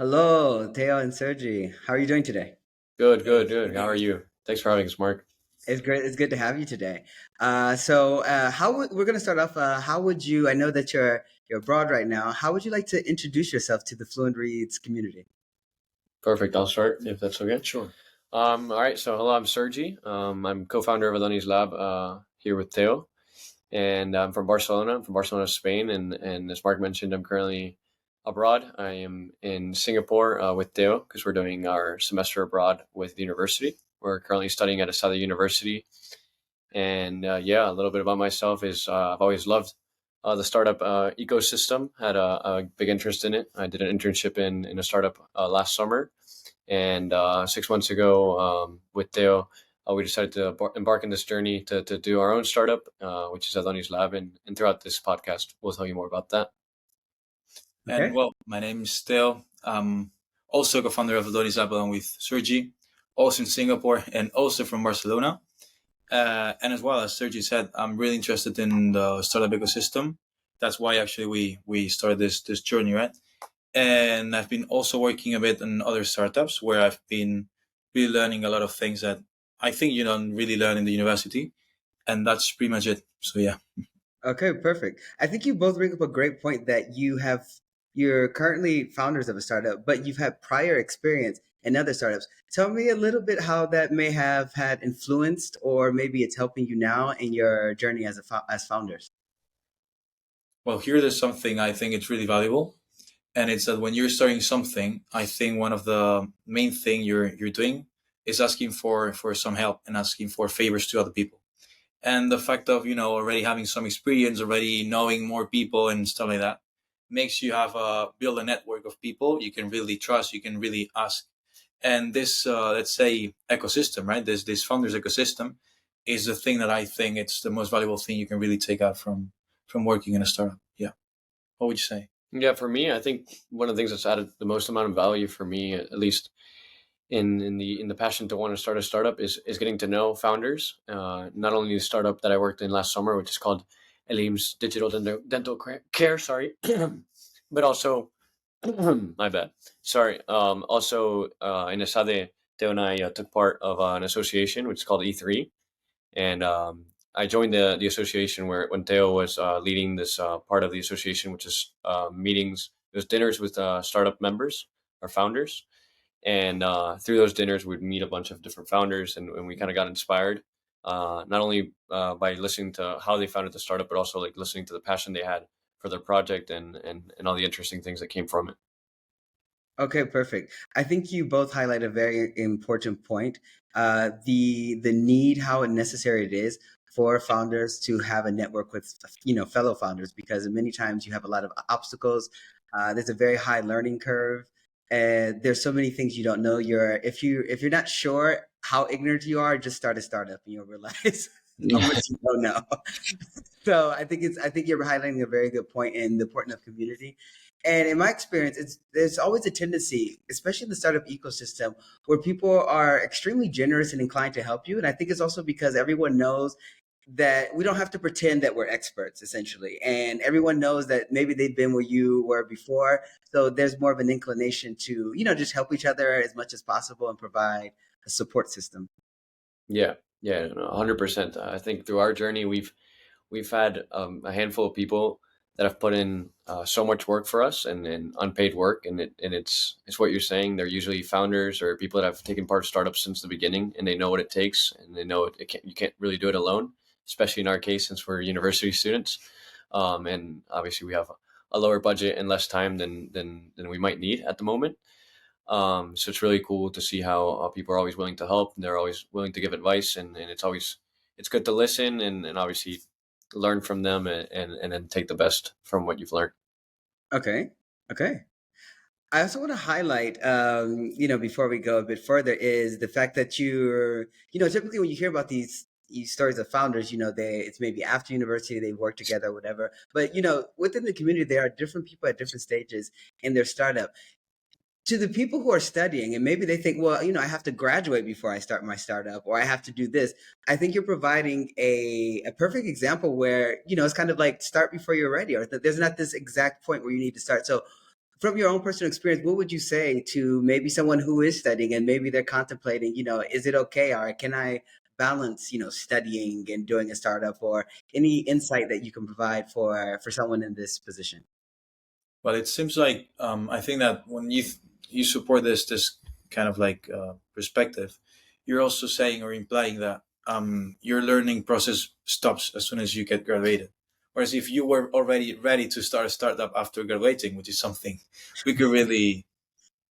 Hello, Teo and Sergi. How are you doing today? Good, good, good. How are you? Thanks for having us, Mark. It's great. It's good to have you today. We're going to start off? How would you? I know that you're abroad right now. How would you like to introduce yourself to the Fluent Reads community? Perfect. I'll start if that's okay. Sure. All right. So, hello, I'm Sergi. I'm co-founder of Adonis Lab here with Theo, and I'm from Barcelona. I'm from Barcelona, Spain, and as Mark mentioned, I'm currently abroad. I am in Singapore with Theo because we're doing our semester abroad with the university. We're currently studying at Asada University, and yeah, a little bit about myself is I've always loved the startup ecosystem. Had a big interest in it. I did an internship in a startup last summer, and 6 months ago with Theo, we decided to embark on this journey to do our own startup, which is Adonis Lab, and throughout this podcast, we'll tell you more about that. And Okay. well, my name is Theo. I'm also co-founder of Adonis Lab along with Sergi, also in Singapore and also from Barcelona. And as well as Sergi said, I'm really interested in the startup ecosystem. That's why actually we started this journey, right? And I've been also working a bit on other startups where I've been really learning a lot of things that I think you don't really learn in the university. And that's pretty much it. So yeah. Okay, perfect. I think you both bring up a great point that you're currently founders of a startup, but you've had prior experience in other startups. Tell me a little bit how that may have had influenced, or maybe it's helping you now in your journey as founders. Well, here there's something I think it's really valuable. And it's that when you're starting something, I think one of the main thing you're doing is asking for some help and asking for favors to other people. And the fact of already having some experience, already knowing more people and stuff like that, makes you have build a network of people you can really trust, you can really ask. And this let's say ecosystem, right? This founders ecosystem is the thing that I think it's the most valuable thing you can really take out from working in a startup. Yeah. What would you say? Yeah, for me, I think one of the things that's added the most amount of value for me, at least in the passion to want to start a startup, is getting to know founders. Not only the startup that I worked in last summer, which is called Elim's Digital Dental Care, sorry, but also my bad, sorry. Also in Asade, Teo and I took part of an association which is called E3, and I joined the association where when Teo was leading this part of the association, which is meetings, it was dinners with startup members or founders, and through those dinners we'd meet a bunch of different founders, and we kind of got inspired, not only by listening to how they founded the startup, but also like listening to the passion they had for their project and all the interesting things that came from it. Okay, perfect. I think you both highlight a very important point. The need, how necessary it is for founders to have a network with fellow founders, because many times you have a lot of obstacles. There's a very high learning curve, and there's so many things you don't know. If you're not sure how ignorant you are, just start a startup and you'll realize how much you don't know. So I think you're highlighting a very good point in the importance of community. And in my experience, there's always a tendency, especially in the startup ecosystem, where people are extremely generous and inclined to help you. And I think it's also because everyone knows that we don't have to pretend that we're experts, essentially. And everyone knows that maybe they've been where you were before. So there's more of an inclination to, just help each other as much as possible and provide a support system. Yeah, yeah, no, 100%. I think through our journey, we've had a handful of people that have put in so much work for us and unpaid work, and it's what you're saying. They're usually founders or people that have taken part of startups since the beginning, and they know what it takes, and they know you can't really do it alone, especially in our case since we're university students, and obviously we have a lower budget and less time than we might need at the moment. So it's really cool to see how people are always willing to help, and they're always willing to give advice, and it's good to listen and obviously learn from them, and then take the best from what you've learned. Okay. Okay. I also want to highlight, before we go a bit further, is the fact that typically when you hear about these stories of founders, it's maybe after university, they work together, or whatever. But, within the community, there are different people at different stages in their startup. To the people who are studying, and maybe they think, well, I have to graduate before I start my startup, or I have to do this. I think you're providing a perfect example where, it's kind of like start before you're ready, or that there's not this exact point where you need to start. So from your own personal experience, what would you say to maybe someone who is studying and maybe they're contemplating, is it okay, or can I balance, studying and doing a startup, or any insight that you can provide for someone in this position? Well, it seems like I think that when you support this kind of like perspective, you're also saying or implying that your learning process stops as soon as you get graduated. Whereas if you were already ready to start a startup after graduating, which is something we could really,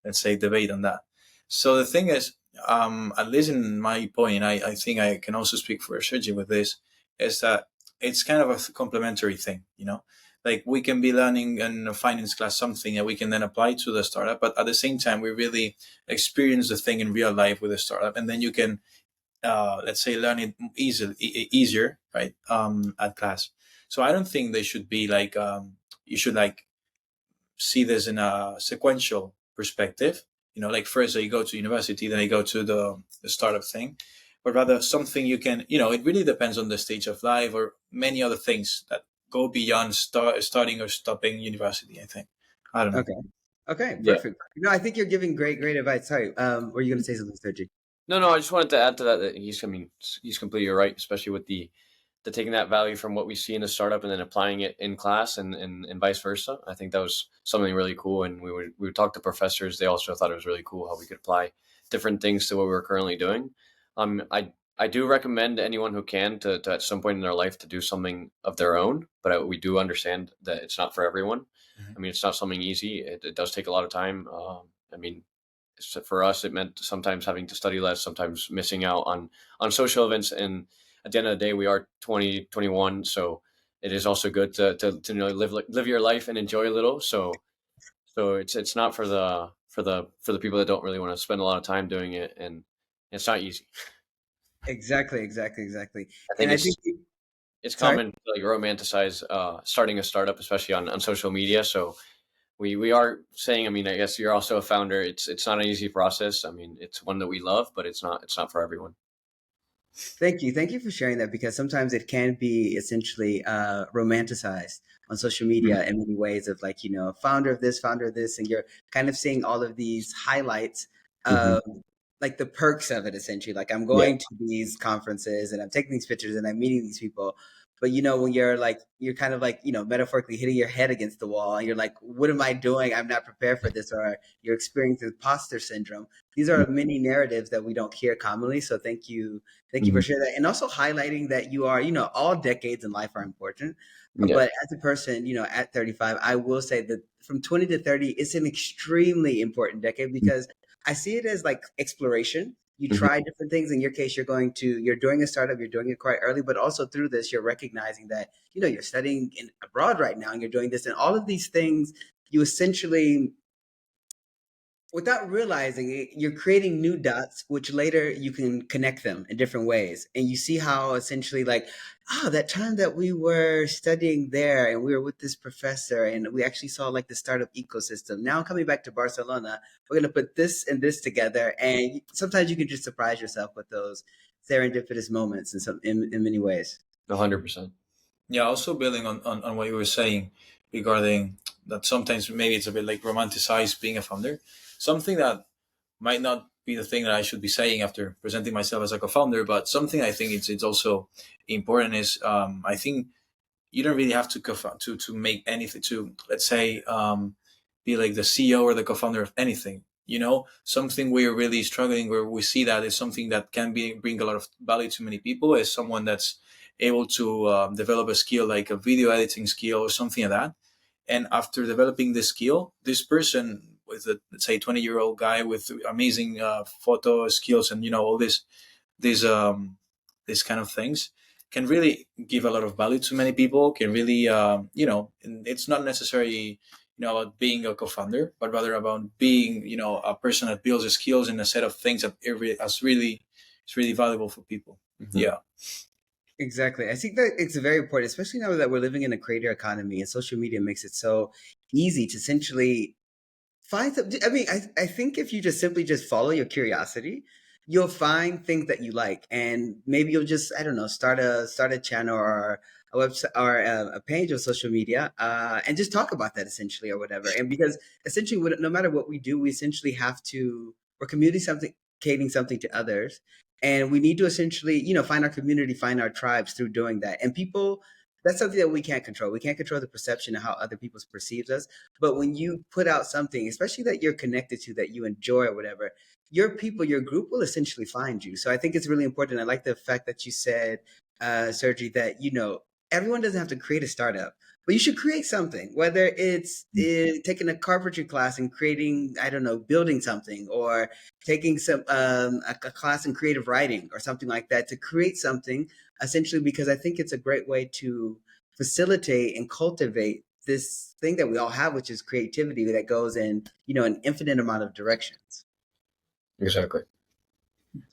let's say, debate on that. So the thing is, at least in my point, I think I can also speak for Sergi with this, is that it's kind of a complementary thing, like we can be learning in a finance class something that we can then apply to the startup, but at the same time, we really experience the thing in real life with a startup, and then you can, let's say, learn it easier, right, at class. So I don't think they should be like, you should like see this in a sequential perspective, like first you go to university, then you go to the startup thing, but rather something you can, it really depends on the stage of life or many other things that go beyond starting or stopping university, I think. I don't know. Okay, Yeah. perfect. No, I think you're giving great advice. Sorry, were you going to say something, Sergi? No, I just wanted to add to that he's completely right, especially with the taking that value from what we see in a startup and then applying it in class, and vice versa. I think that was something really cool. And we would talk to professors. They also thought it was really cool how we could apply different things to what we were currently doing. I do recommend anyone who can to at some point in their life to do something of their own, but we do understand that it's not for everyone. Mhm. I mean, it's not something easy. It does take a lot of time. I mean, so for us, it meant sometimes having to study less, sometimes missing out on social events. And at the end of the day, we are 20, 21. So it is also good to live your life and enjoy a little. So it's not for the people that don't really want to spend a lot of time doing it, and it's not easy. Exactly. I And think I think, it's sorry. common to like romanticize starting a startup, especially on social media. So we are saying, I mean, I guess you're also a founder. It's not an easy process. I mean, it's one that we love, but it's not for everyone. Thank you for sharing that, because sometimes it can be essentially romanticized on social Mhm. media in many ways, of like, founder of this, and you're kind of seeing all of these highlights Mhm. of like the perks of it, essentially. Like, I'm Yeah. going to these conferences and I'm taking these pictures and I'm meeting these people. But when you're kind of like, metaphorically hitting your head against the wall and you're like, what am I doing? I'm not prepared for this. Or you're experiencing imposter syndrome. These are many narratives that we don't hear commonly. So thank you. Thank you for Mhm. sharing that. And also highlighting that you are, all decades in life are important. Yeah. But as a person, at 35, I will say that from 20 to 30, it's an extremely important decade, because I see it as like exploration. You Mhm. try different things. In your case, you're doing a startup, you're doing it quite early, but also through this, you're recognizing that, you're studying abroad right now and you're doing this, and all of these things, you essentially, without realizing it, you're creating new dots, which later you can connect them in different ways. And you see how essentially, like, that time that we were studying there and we were with this professor and we actually saw like the startup ecosystem. Now coming back to Barcelona, we're going to put this and this together. And sometimes you can just surprise yourself with those serendipitous moments in many ways. 100%. Yeah, also building on what you were saying regarding that sometimes maybe it's a bit like romanticized being a founder. Something that might not be the thing that I should be saying after presenting myself as a co-founder, but something I think it's also important is, I think you don't really have to to make anything to, let's say, be like the CEO or the co-founder of anything. Something we're really struggling where we see that is something that can bring a lot of value to many people is someone that's able to develop a skill like a video editing skill or something like that. And after developing this skill, this person with a, let's say, 20-year-old guy with amazing photo skills and all these these kind of things can really give a lot of value to many people. Can really and it's not necessarily about being a co-founder, but rather about being a person that builds the skills and a set of things that it's really valuable for people. Mhm. Yeah. Exactly. I think that it's very important, especially now that we're living in a creator economy and social media makes it so easy to essentially find some. I mean, I think if you just simply just follow your curiosity, you'll find things that you like, and maybe you'll just, I don't know, start a channel or a website or a page on social media and just talk about that essentially or whatever. And because essentially, no matter what we do, we essentially have to, we're communicating something to others. And we need to essentially, find our community, find our tribes through doing that. And people, that's something that we can't control. We can't control the perception of how other people perceives us. But when you put out something, especially that you're connected to, that you enjoy or whatever, your people, your group will essentially find you. So I think it's really important. I like the fact that you said, Sergi, that, everyone doesn't have to create a startup, but you should create something, whether it's taking a carpentry class and creating, I don't know, building something, or taking some a class in creative writing or something like that, to create something essentially, because I think it's a great way to facilitate and cultivate this thing that we all have, which is creativity that goes in, an infinite amount of directions. Exactly.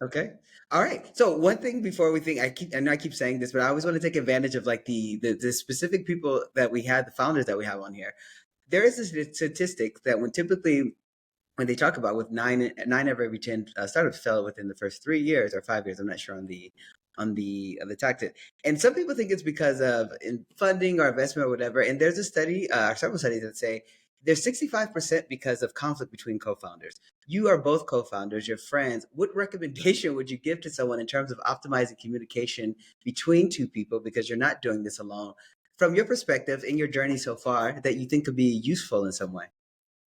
Okay. All right. So one thing before we think, I know I keep saying this, but I always want to take advantage of like the specific people that we had, the founders that we have on here. There is a statistic that when they talk about with nine out of every 10 startups fail within the first 3 years or 5 years. I'm not sure on the tactic. And some people think it's because of funding or investment or whatever. And there's a study, several studies that say there's 65% because of conflict between co-founders. You are both co-founders, you're friends. What recommendation would you give to someone in terms of optimizing communication between two people, because you're not doing this alone, from your perspective in your journey so far, that you think could be useful in some way?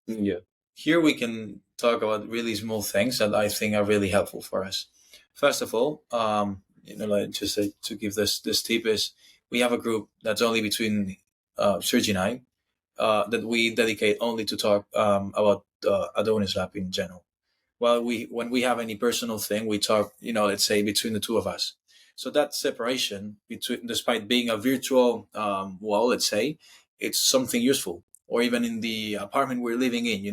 Yeah. Here we can talk about really small things that I think are really helpful for us. First of all, like just to give this tip is, we have a group that's only between Sergi and I, that we dedicate only to talk about Adonis Lab in general. Well, when we have any personal thing, we talk, let's say between the two of us. So that separation between, despite being a virtual wall, let's say, it's something useful. Or even in the apartment we're living in,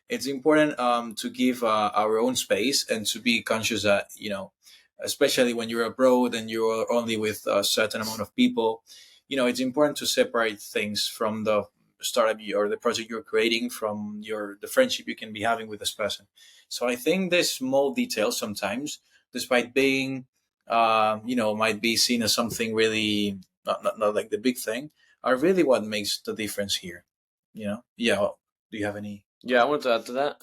it's important to give our own space, and to be conscious that, especially when you're abroad and you're only with a certain amount of people, it's important to separate things from the startup or the project you're creating from the friendship you can be having with this person. So I think these small details sometimes, despite being, might be seen as something really not like the big thing, are really what makes the difference here. Yeah. Well, do you have any? Yeah, I wanted to add to that.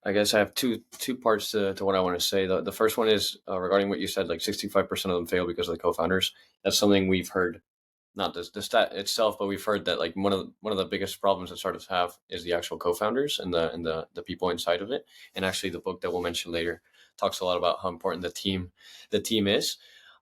I guess I have two parts to what I want to say. The first one is regarding what you said, like 65% of them fail because of the co-founders. That's something we've heard, not the stat itself, but we've heard that like one of the biggest problems that startups have is the actual co-founders and the people inside of it. And actually, the book that we'll mention later talks a lot about how important the team is.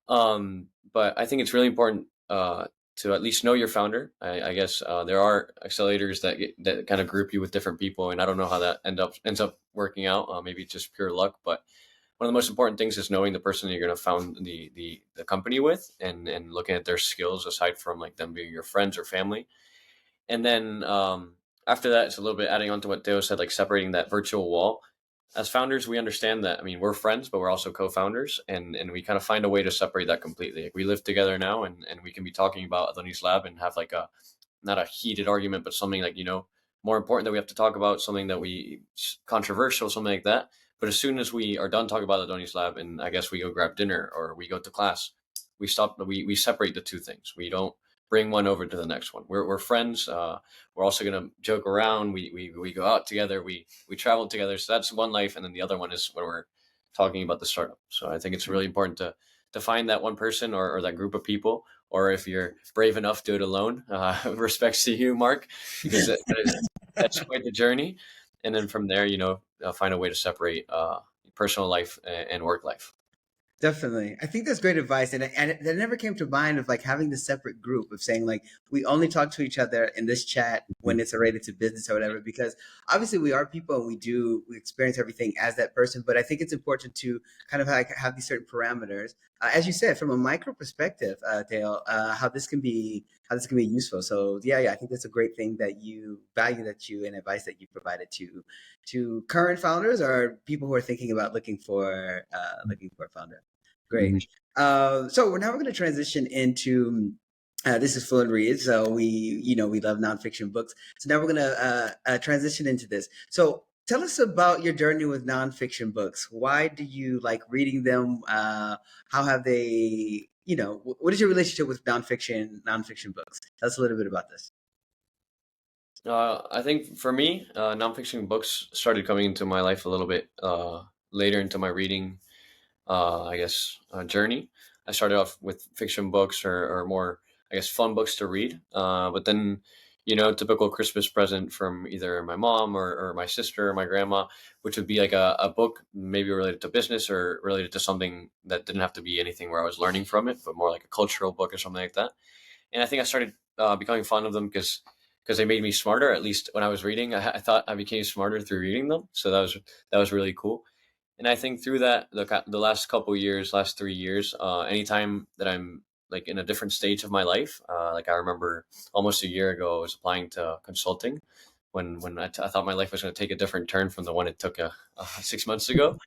But I think it's really important to at least know your founder. I guess there are accelerators that kind of group you with different people, and I don't know how that ends up working out. Maybe it's just pure luck, but one of the most important things is knowing the person you're going to found the company with, and looking at their skills aside from like them being your friends or family. And then after that, it's a little bit adding on to what Theo said, like separating that virtual wall. As founders, we understand that, I mean, we're friends, but we're also co-founders, and we kind of find a way to separate that completely. Like, we live together now, and we can be talking about Adonis Lab and have like not a heated argument, but something like, more important that we have to talk about, something that controversial, something like that. But as soon as we are done talking about Adonis Lab, and I guess we go grab dinner or we go to class, we separate the two things. We don't bring one over to the next one. We're friends. We're also gonna joke around. We go out together. We travel together. So that's one life, and then the other one is when we're talking about the startup. So I think it's really important to find that one person or that group of people. Or if you're brave enough, do it alone. Respects to you, Mark, because that's quite the journey. And then from there, find a way to separate personal life and work life. Definitely. I think that's great advice. And that never came to mind of like having the separate group of saying like, we only talk to each other in this chat when it's related to business or whatever, because obviously we are people and we experience everything as that person. But I think it's important to kind of like have these certain parameters, as you said, from a micro perspective, Theo, how this can be useful. So yeah, I think that's a great thing that you value, and advice that you provided to current founders or people who are thinking about looking for a founder. Great. So we're going to transition into this is Fluent Reads. So we love nonfiction books. So now we're going to transition into this. So tell us about your journey with nonfiction books. Why do you like reading them? How have they what is your relationship with nonfiction books? Tell us a little bit about this. I think for me, nonfiction books started coming into my life a little bit later into my reading, journey. I started off with fiction books or more, I guess, fun books to read. But then, typical Christmas present from either my mom or my sister or my grandma, which would be like a book maybe related to business or related to something that didn't have to be anything where I was learning from it, but more like a cultural book or something like that. And I think I started becoming fond of them because they made me smarter. At least when I was reading, I thought I became smarter through reading them. So that was really cool. And I think through that, the last couple years, last 3 years, anytime that I'm like in a different stage of my life, like I remember almost a year ago, I was applying to consulting when I thought my life was going to take a different turn from the one it took 6 months ago.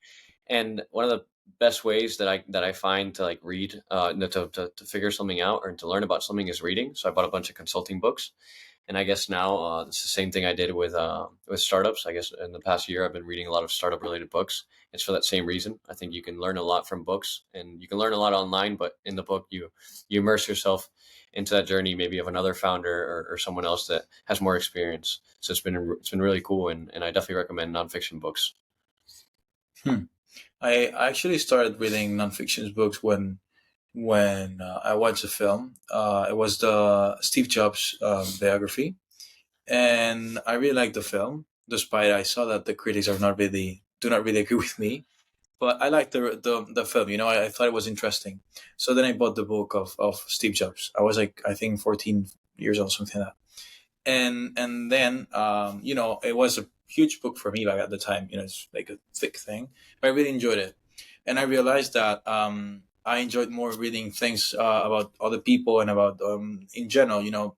And one of the best ways that I find to like read, to figure something out or to learn about something is reading. So I bought a bunch of consulting books. And I guess now it's the same thing I did with startups. I guess in the past year, I've been reading a lot of startup related books. It's for that same reason. I think you can learn a lot from books, and you can learn a lot online. But in the book, you immerse yourself into that journey, maybe of another founder or someone else that has more experience. So it's been really cool, and I definitely recommend nonfiction books. I actually started reading nonfiction books when I watched a film. It was the Steve Jobs biography, and I really liked the film. Despite I saw that the critics do not really agree with me, but I liked the film. I thought it was interesting. So then I bought the book of Steve Jobs. I was like, I think 14 years old, something like that. And then it was a huge book for me back at the time. It's like a thick thing, but I really enjoyed it, and I realized that I enjoyed more reading things about other people and about in general.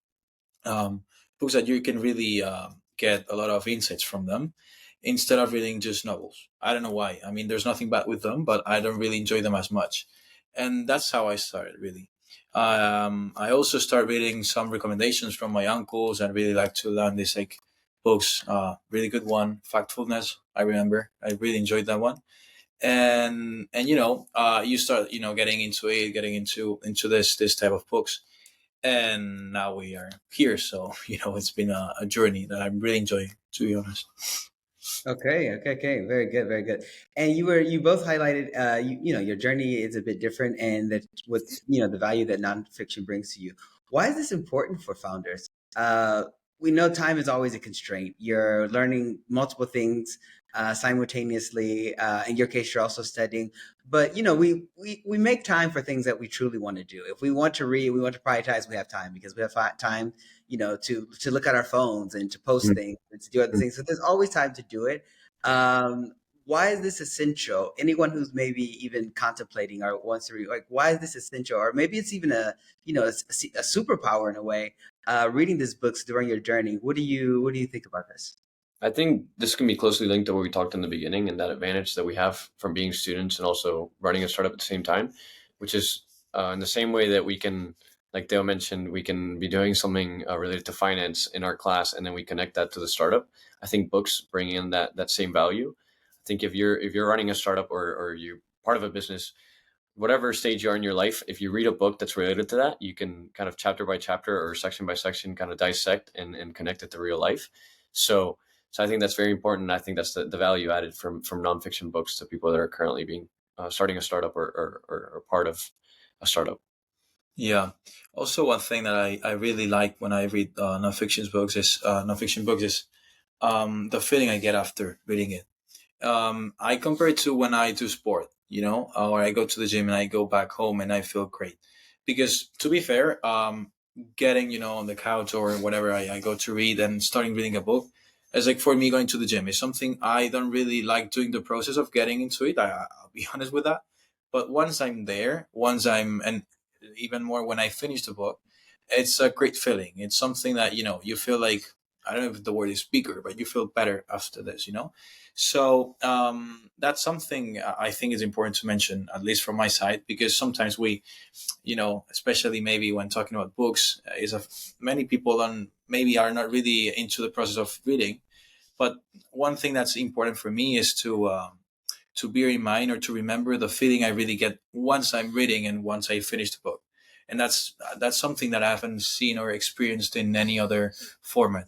Books that you can really get a lot of insights from them instead of reading just novels. I don't know why. I mean, there's nothing bad with them, but I don't really enjoy them as much, and that's how I started really. I also start reading some recommendations from my uncles. I really like to learn these like books. Really good one, Factfulness. I remember I really enjoyed that one. And you start getting into it, getting into this type of books, and now we are here. So it's been a journey that I'm really enjoying, to be honest. Okay. Very good, very good. And you both highlighted, your journey is a bit different, and that with the value that nonfiction brings to you. Why is this important for founders? We know time is always a constraint. You're learning multiple things simultaneously. In your case, you're also studying, but we make time for things that we truly want to do. If we want to read, we want to prioritize. We have time because we have time to look at our phones and to post things and to do other things. So there's always time to do it. Why is this essential? Anyone who's maybe even contemplating or wants to read, like, why is this essential? Or maybe it's even a superpower in a way. Reading these books during your journey. What do you think about this? I think this can be closely linked to what we talked in the beginning and that advantage that we have from being students and also running a startup at the same time, which is in the same way that we can, like Dale mentioned, we can be doing something related to finance in our class, and then we connect that to the startup. I think books bring in that same value. I think if you're running a startup or you're part of a business, whatever stage you are in your life, if you read a book that's related to that, you can kind of chapter by chapter or section by section kind of dissect and connect it to real life. So I think that's very important. I think that's the value added from nonfiction books to people that are currently being starting a startup or part of a startup. Yeah. Also, one thing that I really like when I read nonfiction books is the feeling I get after reading it. I compare it to when I do sport, or I go to the gym and I go back home and I feel great. Because to be fair, getting, on the couch or whatever I go to read and starting reading a book, it's like for me going to the gym is something I don't really like doing the process of getting into it. I'll be honest with that. But once I'm there, and even more when I finish the book, it's a great feeling. It's something that, you feel like, I don't know if the word is bigger, but you feel better after this, So that's something I think is important to mention, at least from my side, because sometimes we, especially maybe when talking about books, many people maybe are not really into the process of reading. But one thing that's important for me is to to bear in mind or to remember the feeling I really get once I'm reading and once I finish the book. And that's something that I haven't seen or experienced in any other format,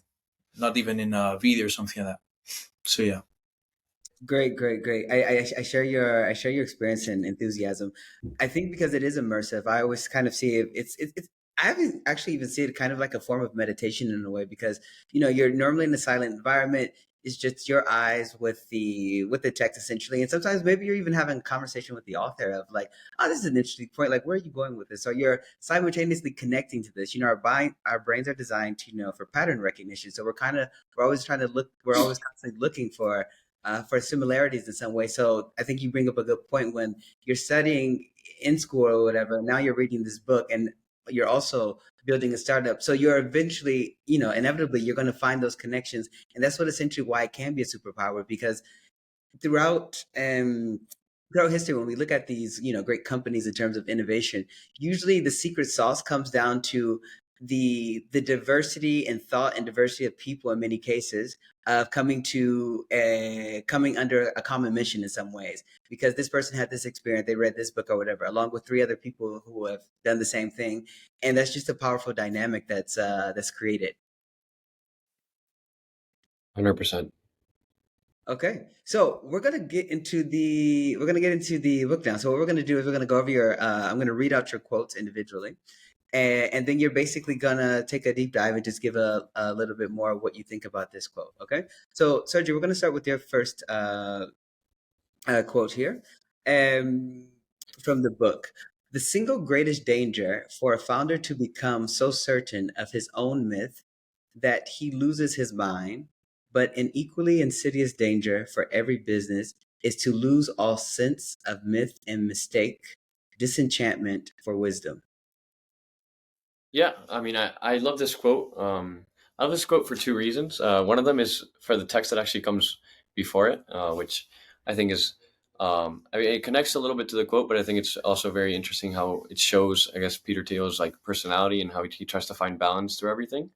not even in a video or something like that. So yeah. Great, great, great. I share your experience and enthusiasm. I think because it is immersive, I always kind of see it, it's I haven't actually even see it kind of like a form of meditation in a way because you're normally in a silent environment. It's just your eyes with the text essentially, and sometimes maybe you're even having a conversation with the author of like, oh, this is an interesting point. Like, where are you going with this? So you're simultaneously connecting to this. Our brains are designed to for pattern recognition. So we're always trying to look. We're always constantly looking for similarities in some way. So I think you bring up a good point when you're studying in school or whatever. Now you're reading this book and you're also building a startup. So you're eventually, inevitably, you're going to find those connections. And that's what essentially why it can be a superpower because throughout throughout history, when we look at these, great companies in terms of innovation, usually the secret sauce comes down to the diversity in thought and diversity of people in many cases of coming under a common mission in some ways because this person had this experience, they read this book or whatever, along with three other people who have done the same thing, and that's just a powerful dynamic that's created. 100%. Okay, so we're gonna get into the book now. So what we're gonna do is we're gonna go over your. I'm gonna read out your quotes individually, and then you're basically gonna take a deep dive and just give a little bit more of what you think about this quote. Okay, so Sergio, we're gonna start with your first quote here, from the book. The single greatest danger for a founder to become so certain of his own myth that he loses his mind, but an equally insidious danger for every business is to lose all sense of myth and mistake, disenchantment for wisdom. Yeah, I mean, I love this quote. I love this quote for two reasons. One of them is for the text that actually comes before it, which I think is, I mean, it connects a little bit to the quote, but I think it's also very interesting how it shows, I guess, Peter Thiel's like personality and how he tries to find balance through everything.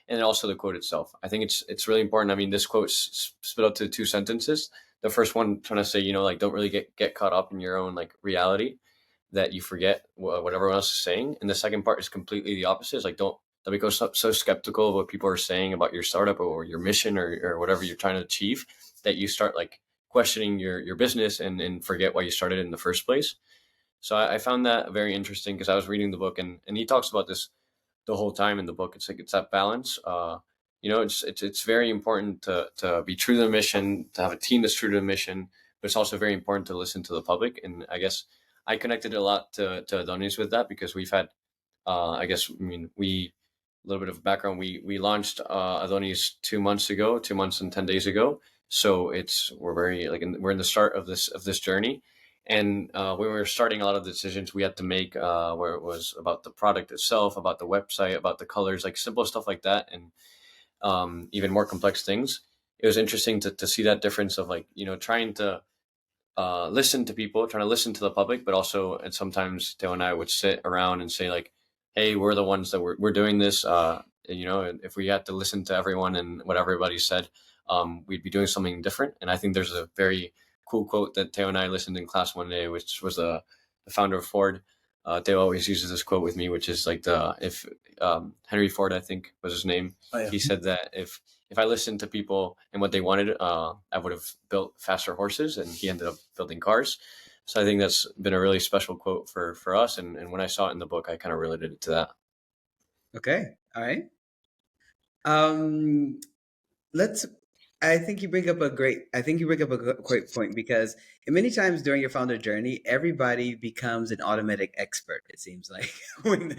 And also the quote itself. I think it's really important. I mean, this quote split up to two sentences. The first one trying to say, like, don't really get caught up in your own like reality, that you forget what everyone else is saying. And the second part is completely the opposite. It's like, don't become so skeptical of what people are saying about your startup or your mission or whatever you're trying to achieve, that you start like questioning your business and forget why you started in the first place. So I found that very interesting because I was reading the book and he talks about this the whole time in the book. It's like it's that balance. It's very important to be true to the mission, to have a team that's true to the mission, but it's also very important to listen to the public. And I guess I connected a lot to Adonis with that because we've had, I mean, a little bit of background. We launched Adonis 2 months ago, 2 months and 10 days ago. So we're in the start of this journey. And when we were starting a lot of the decisions we had to make, where it was about the product itself, about the website, about the colors, like simple stuff like that, and even more complex things. It was interesting to see that difference of like, trying to listen to people, trying to listen to the public, but also, and sometimes Teo and I would sit around and say like, hey, we're the ones that we're doing this. If we had to listen to everyone and what everybody said, we'd be doing something different. And I think there's a very cool quote that Teo and I listened in class one day, which was the founder of Ford. Teo always uses this quote with me, which is like if Henry Ford, I think was his name. Oh, yeah. He said that if I listened to people and what they wanted, I would have built faster horses, and he ended up building cars. So I think that's been a really special quote for us. And when I saw it in the book, I kind of related it to that. Okay. All right. I think you bring up a great point because many times during your founder journey, everybody becomes an automatic expert. It seems like when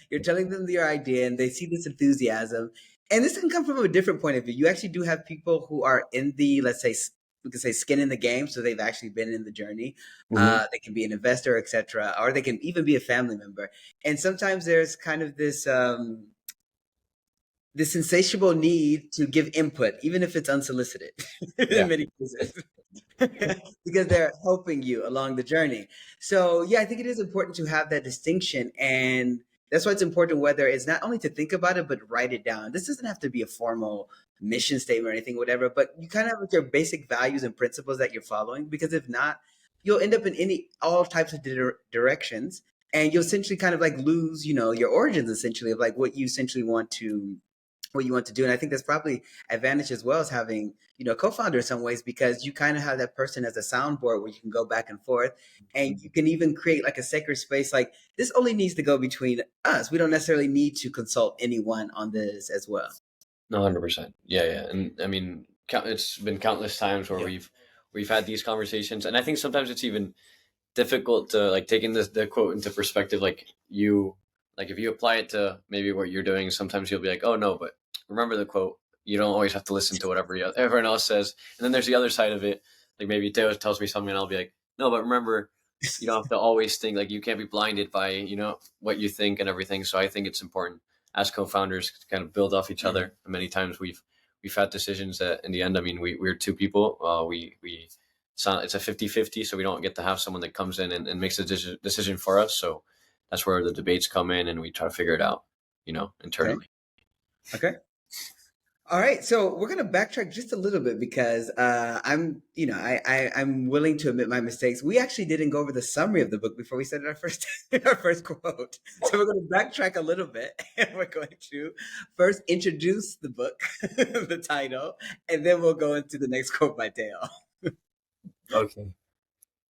you're telling them your idea and they see this enthusiasm, and this can come from a different point of view. You actually do have people who are in the, let's say, we can say skin in the game. So they've actually been in the journey. Mm-hmm. They can be an investor, etc., or they can even be a family member. And sometimes there's kind of this insatiable need to give input, even if it's unsolicited, in many cases, because they're helping you along the journey. So yeah, I think it is important to have that distinction, and that's why it's important whether it's not only to think about it, but write it down. This doesn't have to be a formal mission statement or anything, whatever, but you kind of have like your basic values and principles that you're following, because if not, you'll end up in all types of directions, and you'll essentially kind of like lose, your origins essentially of like what you essentially what you want to do. And I think that's probably advantage as well as having, a co-founder in some ways, because you kind of have that person as a soundboard where you can go back and forth, and you can even create like a sacred space. Like, this only needs to go between us. We don't necessarily need to consult anyone on this as well. No, 100%. Yeah, yeah. And I mean, it's been countless times where we've had these conversations, and I think sometimes it's even difficult to like taking the quote into perspective. Like if you apply it to maybe what you're doing, sometimes you'll be like, oh no, but remember the quote. You don't always have to listen to whatever everyone else says. And then there's the other side of it. Like maybe Teo tells me something and I'll be like, no, but remember, you don't have to always think, like, you can't be blinded by, what you think and everything. So I think it's important as co-founders to kind of build off each other. And many times we've had decisions that in the end, I mean, we're two people. It's a 50-50, so we don't get to have someone that comes in and makes a decision for us. So that's where the debates come in, and we try to figure it out, internally. Okay. All right, so we're gonna backtrack just a little bit because I'm willing to admit my mistakes. We actually didn't go over the summary of the book before we started our first quote. So we're gonna backtrack a little bit, and we're going to first introduce the book, the title, and then we'll go into the next quote by Dale. Okay.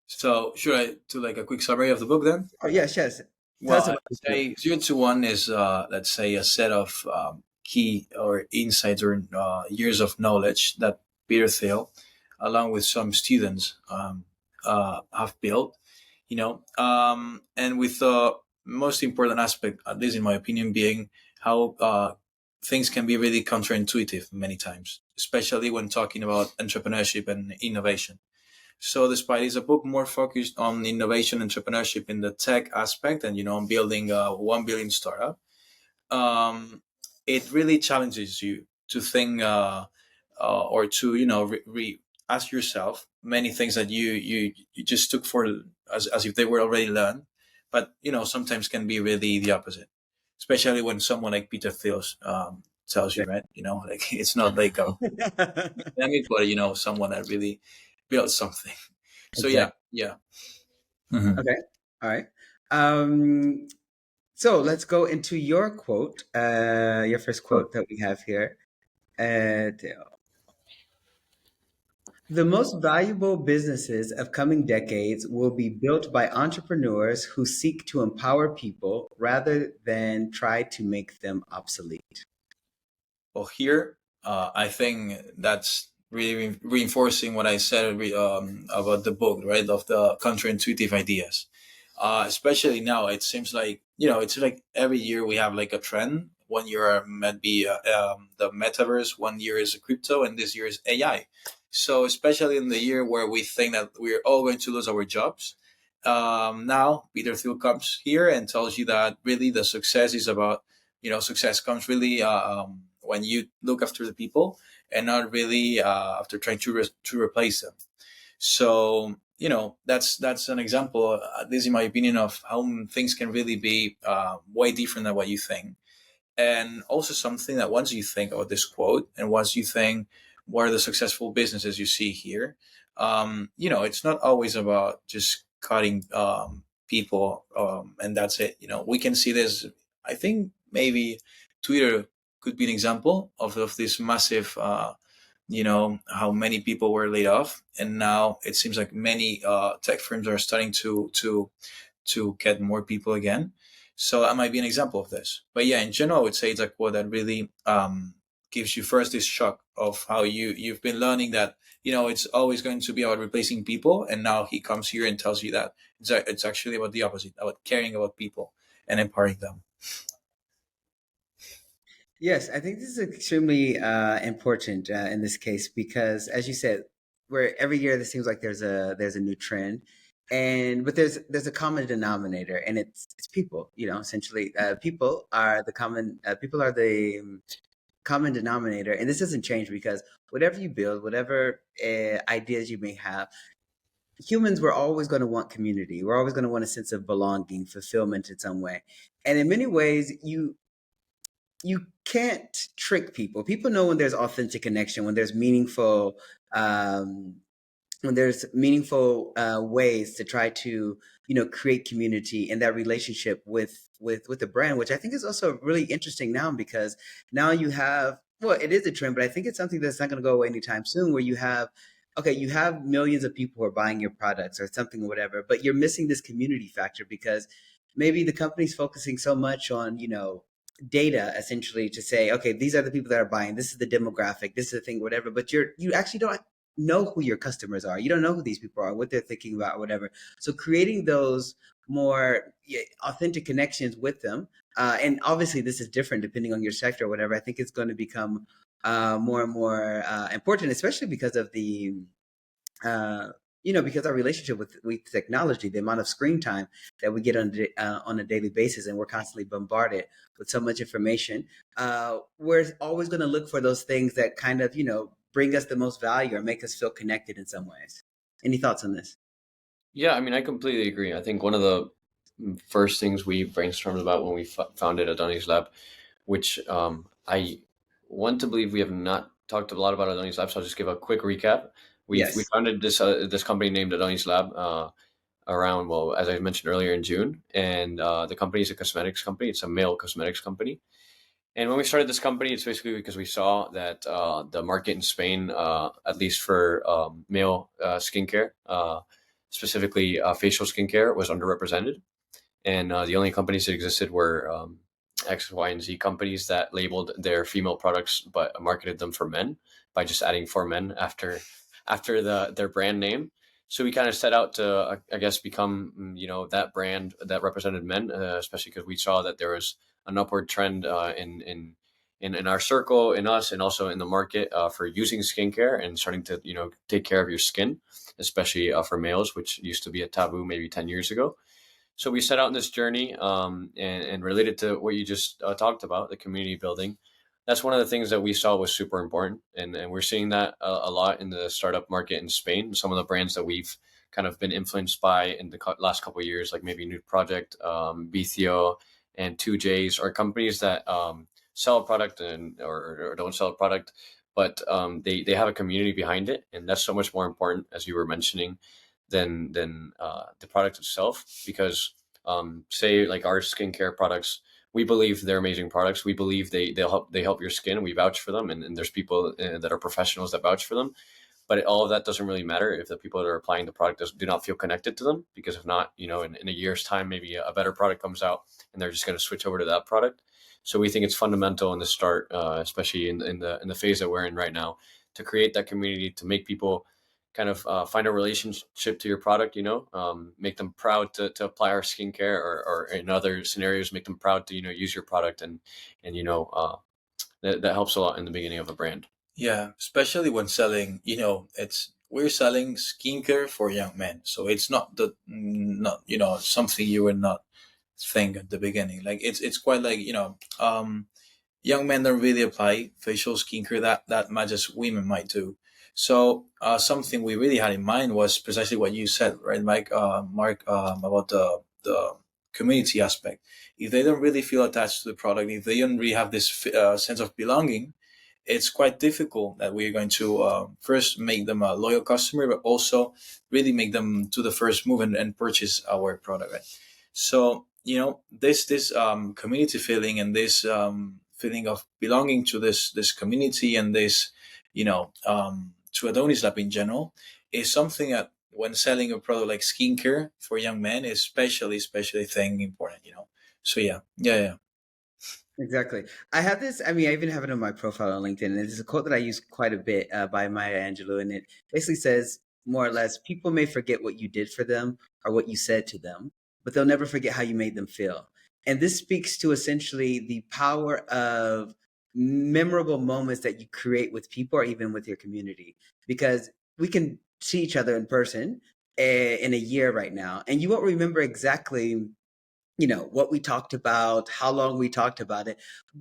So should I do like a quick summary of the book then? Oh yes. Well, I'd say 0 to 1 is let's say a set of key or insights or years of knowledge that Peter Thiel, along with some students, have built. And with the most important aspect, at least in my opinion, being how things can be really counterintuitive many times, especially when talking about entrepreneurship and innovation. So despite it's a book more focused on innovation and entrepreneurship in the tech aspect and, on building a 1 billion startup, it really challenges you to think or to, ask yourself many things that you just took for as if they were already learned. But, sometimes can be really the opposite, especially when someone like Peter Thiel tells you, right? Like it's not like a pandemic, but, someone that really build something. So exactly. Yeah. Mm-hmm. Okay. All right. So let's go into your quote, your first quote that we have here. The most valuable businesses of coming decades will be built by entrepreneurs who seek to empower people rather than try to make them obsolete. Well, here, I think that's really reinforcing what I said about the book, right? Of the counterintuitive ideas. Especially now, it seems like, it's like every year we have like a trend. 1 year might be the metaverse, 1 year is crypto, and this year is AI. So especially in the year where we think that we're all going to lose our jobs, now Peter Thiel comes here and tells you that really the success is about, success comes really when you look after the people and not really after trying to replace them. So, that's an example, at least in my opinion, of how things can really be way different than what you think. And also something that once you think about this quote and once you think, what are the successful businesses you see here? It's not always about just cutting people and that's it. We can see this, I think maybe Twitter could be an example of this massive, how many people were laid off. And now it seems like many tech firms are starting to get more people again. So that might be an example of this. But yeah, in general, I would say it's a quote that really gives you first this shock of how you've been learning that, it's always going to be about replacing people. And now he comes here and tells you that it's actually about the opposite, about caring about people and empowering them. Yes, I think this is extremely important in this case because, as you said, where every year it seems like there's a new trend, but there's a common denominator, and it's people. Essentially, people are the common denominator, and this doesn't change because whatever you build, whatever ideas you may have, humans, we're always going to want community. We're always going to want a sense of belonging, fulfillment in some way, and in many ways, you can't trick people. People know when there's authentic connection, when there's meaningful, um, ways to try to create community and that relationship with the brand, which I think is also really interesting now, because now you have, well, it is a trend, but I think it's something that's not going to go away anytime soon, where you have, okay, you have millions of people who are buying your products or something or whatever, but you're missing this community factor, because maybe the company's focusing so much on data, essentially, to say, okay, these are the people that are buying, this is the demographic, this is the thing, whatever, but you actually don't know who your customers are. You don't know who these people are, what they're thinking about, whatever. So creating those more authentic connections with them, and obviously this is different depending on your sector or whatever. I think it's going to become more and more important, especially because of the uh, because our relationship with technology, the amount of screen time that we get on a daily basis, and we're constantly bombarded with so much information. We're always going to look for those things that kind of, bring us the most value or make us feel connected in some ways. Any thoughts on this? Yeah, I mean, I completely agree. I think one of the first things we brainstormed about when we founded Adonis Lab, which I want to believe we have not talked a lot about Adonis Lab, so I'll just give a quick recap. We Yes. founded this company named Adonis Lab around, well, as I mentioned earlier, in June, and the company is a cosmetics company. It's a male cosmetics company. And when we started this company, it's basically because we saw that the market in Spain, at least for male skincare, specifically facial skincare, was underrepresented. And the only companies that existed were X, Y, and Z companies that labeled their female products but marketed them for men by just adding for men after their brand name. So we kind of set out to, I guess, become that brand that represented men, especially because we saw that there was an upward trend in our circle, in us, and also in the market for using skincare and starting to take care of your skin, especially for males, which used to be a taboo maybe 10 years ago. So we set out on this journey, and related to what you just talked about, the community building. That's one of the things that we saw was super important, and we're seeing that a lot in the startup market in Spain. Some of the brands that we've kind of been influenced by in the last couple of years, like maybe New Project, Vicio, and 2Js, are companies that sell a product or don't sell a product, but they have a community behind it, and that's so much more important, as you were mentioning, than the product itself. Because say like our skincare products, we believe they're amazing products. We believe they help your skin, and we vouch for them. And there's people that are professionals that vouch for them. But all of that doesn't really matter if the people that are applying the product do not feel connected to them. Because if not, in a year's time, maybe a better product comes out, and they're just going to switch over to that product. So we think it's fundamental in the start, especially in the phase that we're in right now, to create that community, to make people kind of find a relationship to your product, make them proud to apply our skincare, or in other scenarios, make them proud to, use your product. And that helps a lot in the beginning of a brand. Yeah, especially when selling, it's we're selling skincare for young men, so it's not something you would not think at the beginning. Like it's quite like young men don't really apply facial skincare that much as women might do. So something we really had in mind was precisely what you said, right, Mike, Mark, about the community aspect. If they don't really feel attached to the product, if they don't really have this sense of belonging, it's quite difficult that we're going to first make them a loyal customer, but also really make them do the first move and purchase our product. Right? So this community feeling, and this feeling of belonging to this community, and this to Adonis Lab in general, is something that when selling a product like skincare for young men is especially thing important. So yeah. Exactly. I have this, I mean, I even have it on my profile on LinkedIn, and it's a quote that I use quite a bit by Maya Angelou, and it basically says, more or less, people may forget what you did for them or what you said to them, but they'll never forget how you made them feel. And this speaks to essentially the power of memorable moments that you create with people or even with your community, because we can see each other in person in a year right now, and you won't remember exactly what we talked about, how long we talked about it,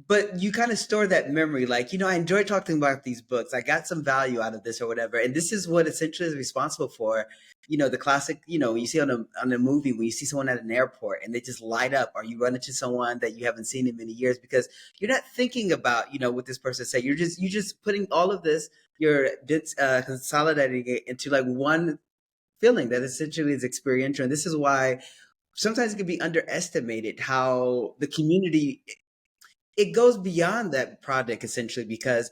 but you kind of store that memory. Like, I enjoyed talking about these books. I got some value out of this or whatever. And this is what essentially is responsible for, the classic, when you see on a movie, when you see someone at an airport and they just light up, or you run into someone that you haven't seen in many years, because you're not thinking about, what this person said. You're just putting all of this, you're consolidating it into like one feeling that essentially is experiential. And this is why sometimes it can be underestimated how the community, it goes beyond that product essentially, because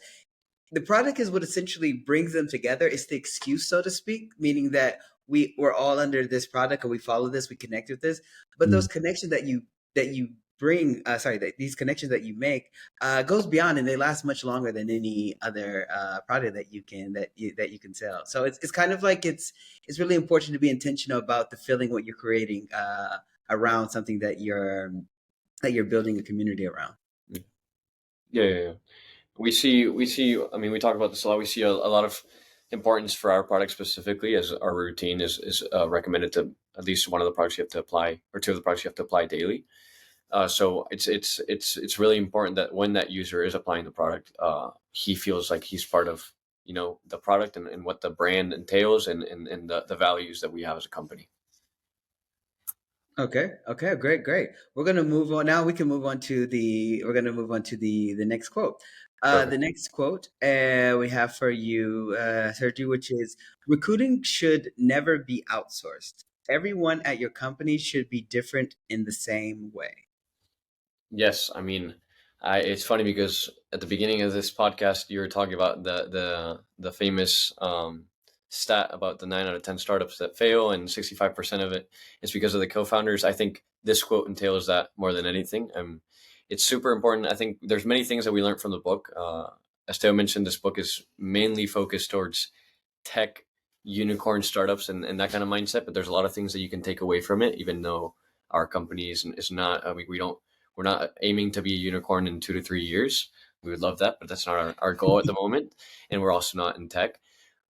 the product is what essentially brings them together. It's the excuse, so to speak, meaning that we're all under this product, or we follow this, we connect with this. But those connections that you bring, that these connections that you make, goes beyond, and they last much longer than any other product that you can sell. So it's kind of like it's really important to be intentional about the feeling what you're creating around something that you're building a community around. Yeah. We see. I mean, we talk about this a lot. We see a lot of importance for our product specifically, as our routine is recommended to at least one of the products you have to apply, or two of the products you have to apply daily. So it's really important that when that user is applying the product, he feels like he's part of the product, and what the brand entails, and the values that we have as a company. Okay. Great. We're gonna move on now. We're gonna move on to the next quote. The Perfect. next quote we have for you, Sergio, which is: recruiting should never be outsourced. Everyone at your company should be different in the same way. Yes, I mean, it's funny because at the beginning of this podcast, you were talking about the famous stat about the 9 out of 10 startups that fail, and 65% of it is because of the co-founders. I think this quote entails that more than anything. It's super important. I think there's many things that we learned from the book. As Teo mentioned, this book is mainly focused towards tech unicorn startups, and that kind of mindset. But there's a lot of things that you can take away from it, even though our company is not. I mean, we're not aiming to be a unicorn in 2 to 3 years. We would love that, but that's not our goal at the moment. And we're also not in tech.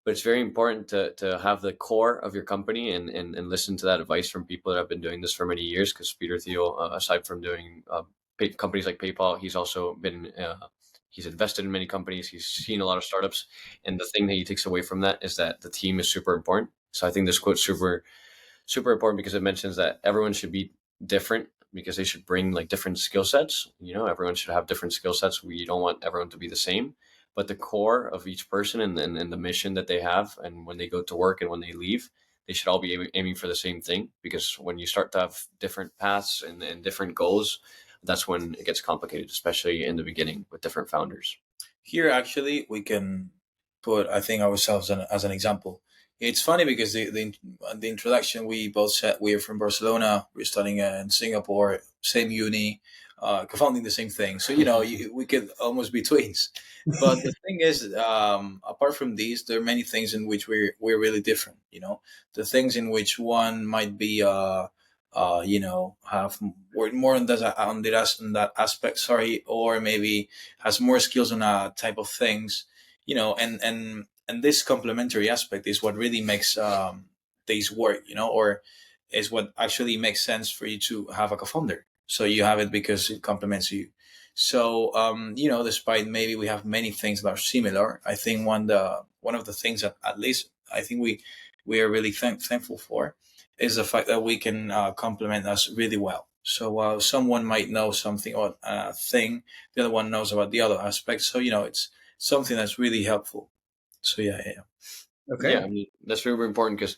But it's very important to have the core of your company, and listen to that advice from people that have been doing this for many years. Because Peter Thiel, aside from doing companies like PayPal, he's also been he's invested in many companies. He's seen a lot of startups, and the thing that he takes away from that is that the team is super important. So I think this quote's super important because it mentions that everyone should be different, because they should bring like different skill sets. Everyone should have different skill sets. We don't want everyone to be the same, but the core of each person, and the mission that they have, and when they go to work and when they leave, they should all be aiming for the same thing. Because when you start to have different paths and different goals, that's when it gets complicated, especially in the beginning with different founders. Here, actually, we can put, I think, ourselves as an example. It's funny because the introduction, we both said we are from Barcelona, we're studying in Singapore, same uni, co-founding the same thing. So, we could almost be twins. But the thing is, apart from these, there are many things in which we're really different. The things in which one might be, have worked more on that aspect, sorry, or maybe has more skills on a type of things, and this complementary aspect is what really makes these work, or is what actually makes sense for you to have a co-founder. So you have it because it complements you. So despite maybe we have many things that are similar, I think one of the things that at least I think we are really thankful for is the fact that we can complement us really well. So while someone might know something or thing, the other one knows about the other aspect. So it's something that's really helpful. So yeah. Okay. Yeah, I mean, that's super important because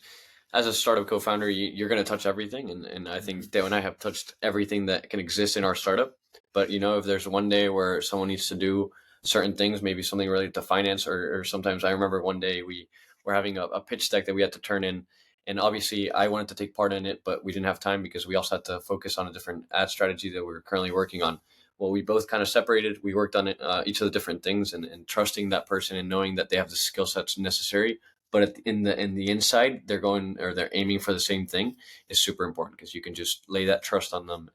as a startup co-founder, you're going to touch everything. And I think Dale and I have touched everything that can exist in our startup. But, if there's one day where someone needs to do certain things, maybe something related to finance, or sometimes I remember one day we were having a pitch deck that we had to turn in. And obviously I wanted to take part in it, but we didn't have time because we also had to focus on a different ad strategy that we're currently working on. Well, we both kind of separated. We worked on it, each of the different things, and trusting that person and knowing that they have the skill sets necessary. But in the inside, they're aiming for the same thing is super important, because you can just lay that trust on them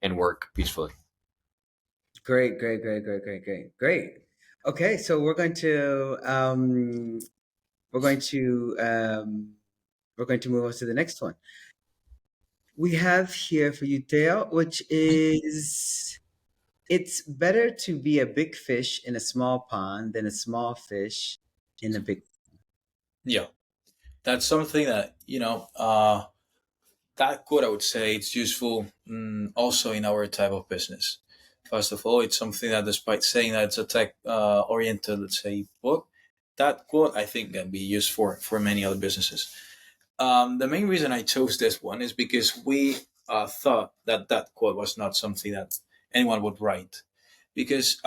and work peacefully. Great. Okay, so we're going to move on to the next one. We have here for you, Theo, which is it's better to be a big fish in a small pond than a small fish in a big. Yeah, that's something that that quote, I would say it's useful also in our type of business. First of all, it's something that, despite saying that it's a tech oriented, let's say, book, that quote I think can be used for many other businesses. The main reason I chose this one is because we thought that that quote was not something that anyone would write. Because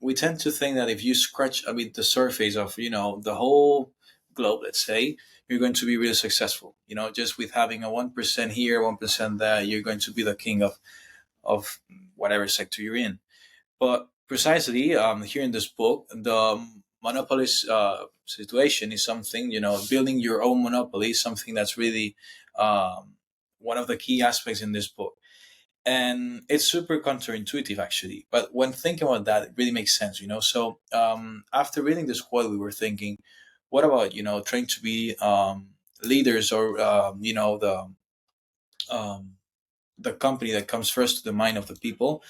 we tend to think that if you scratch a bit the surface of the whole globe, let's say, you're going to be really successful. Just with having a 1% here, 1% there, you're going to be the king of whatever sector you're in. But precisely here in this book, the monopolist situation is something, building your own monopoly is something that's really one of the key aspects in this book. And it's super counterintuitive, actually. But when thinking about that, it really makes sense, So after reading this quote, we were thinking, what about, trying to be leaders or, um, the company that comes first to the mind of the people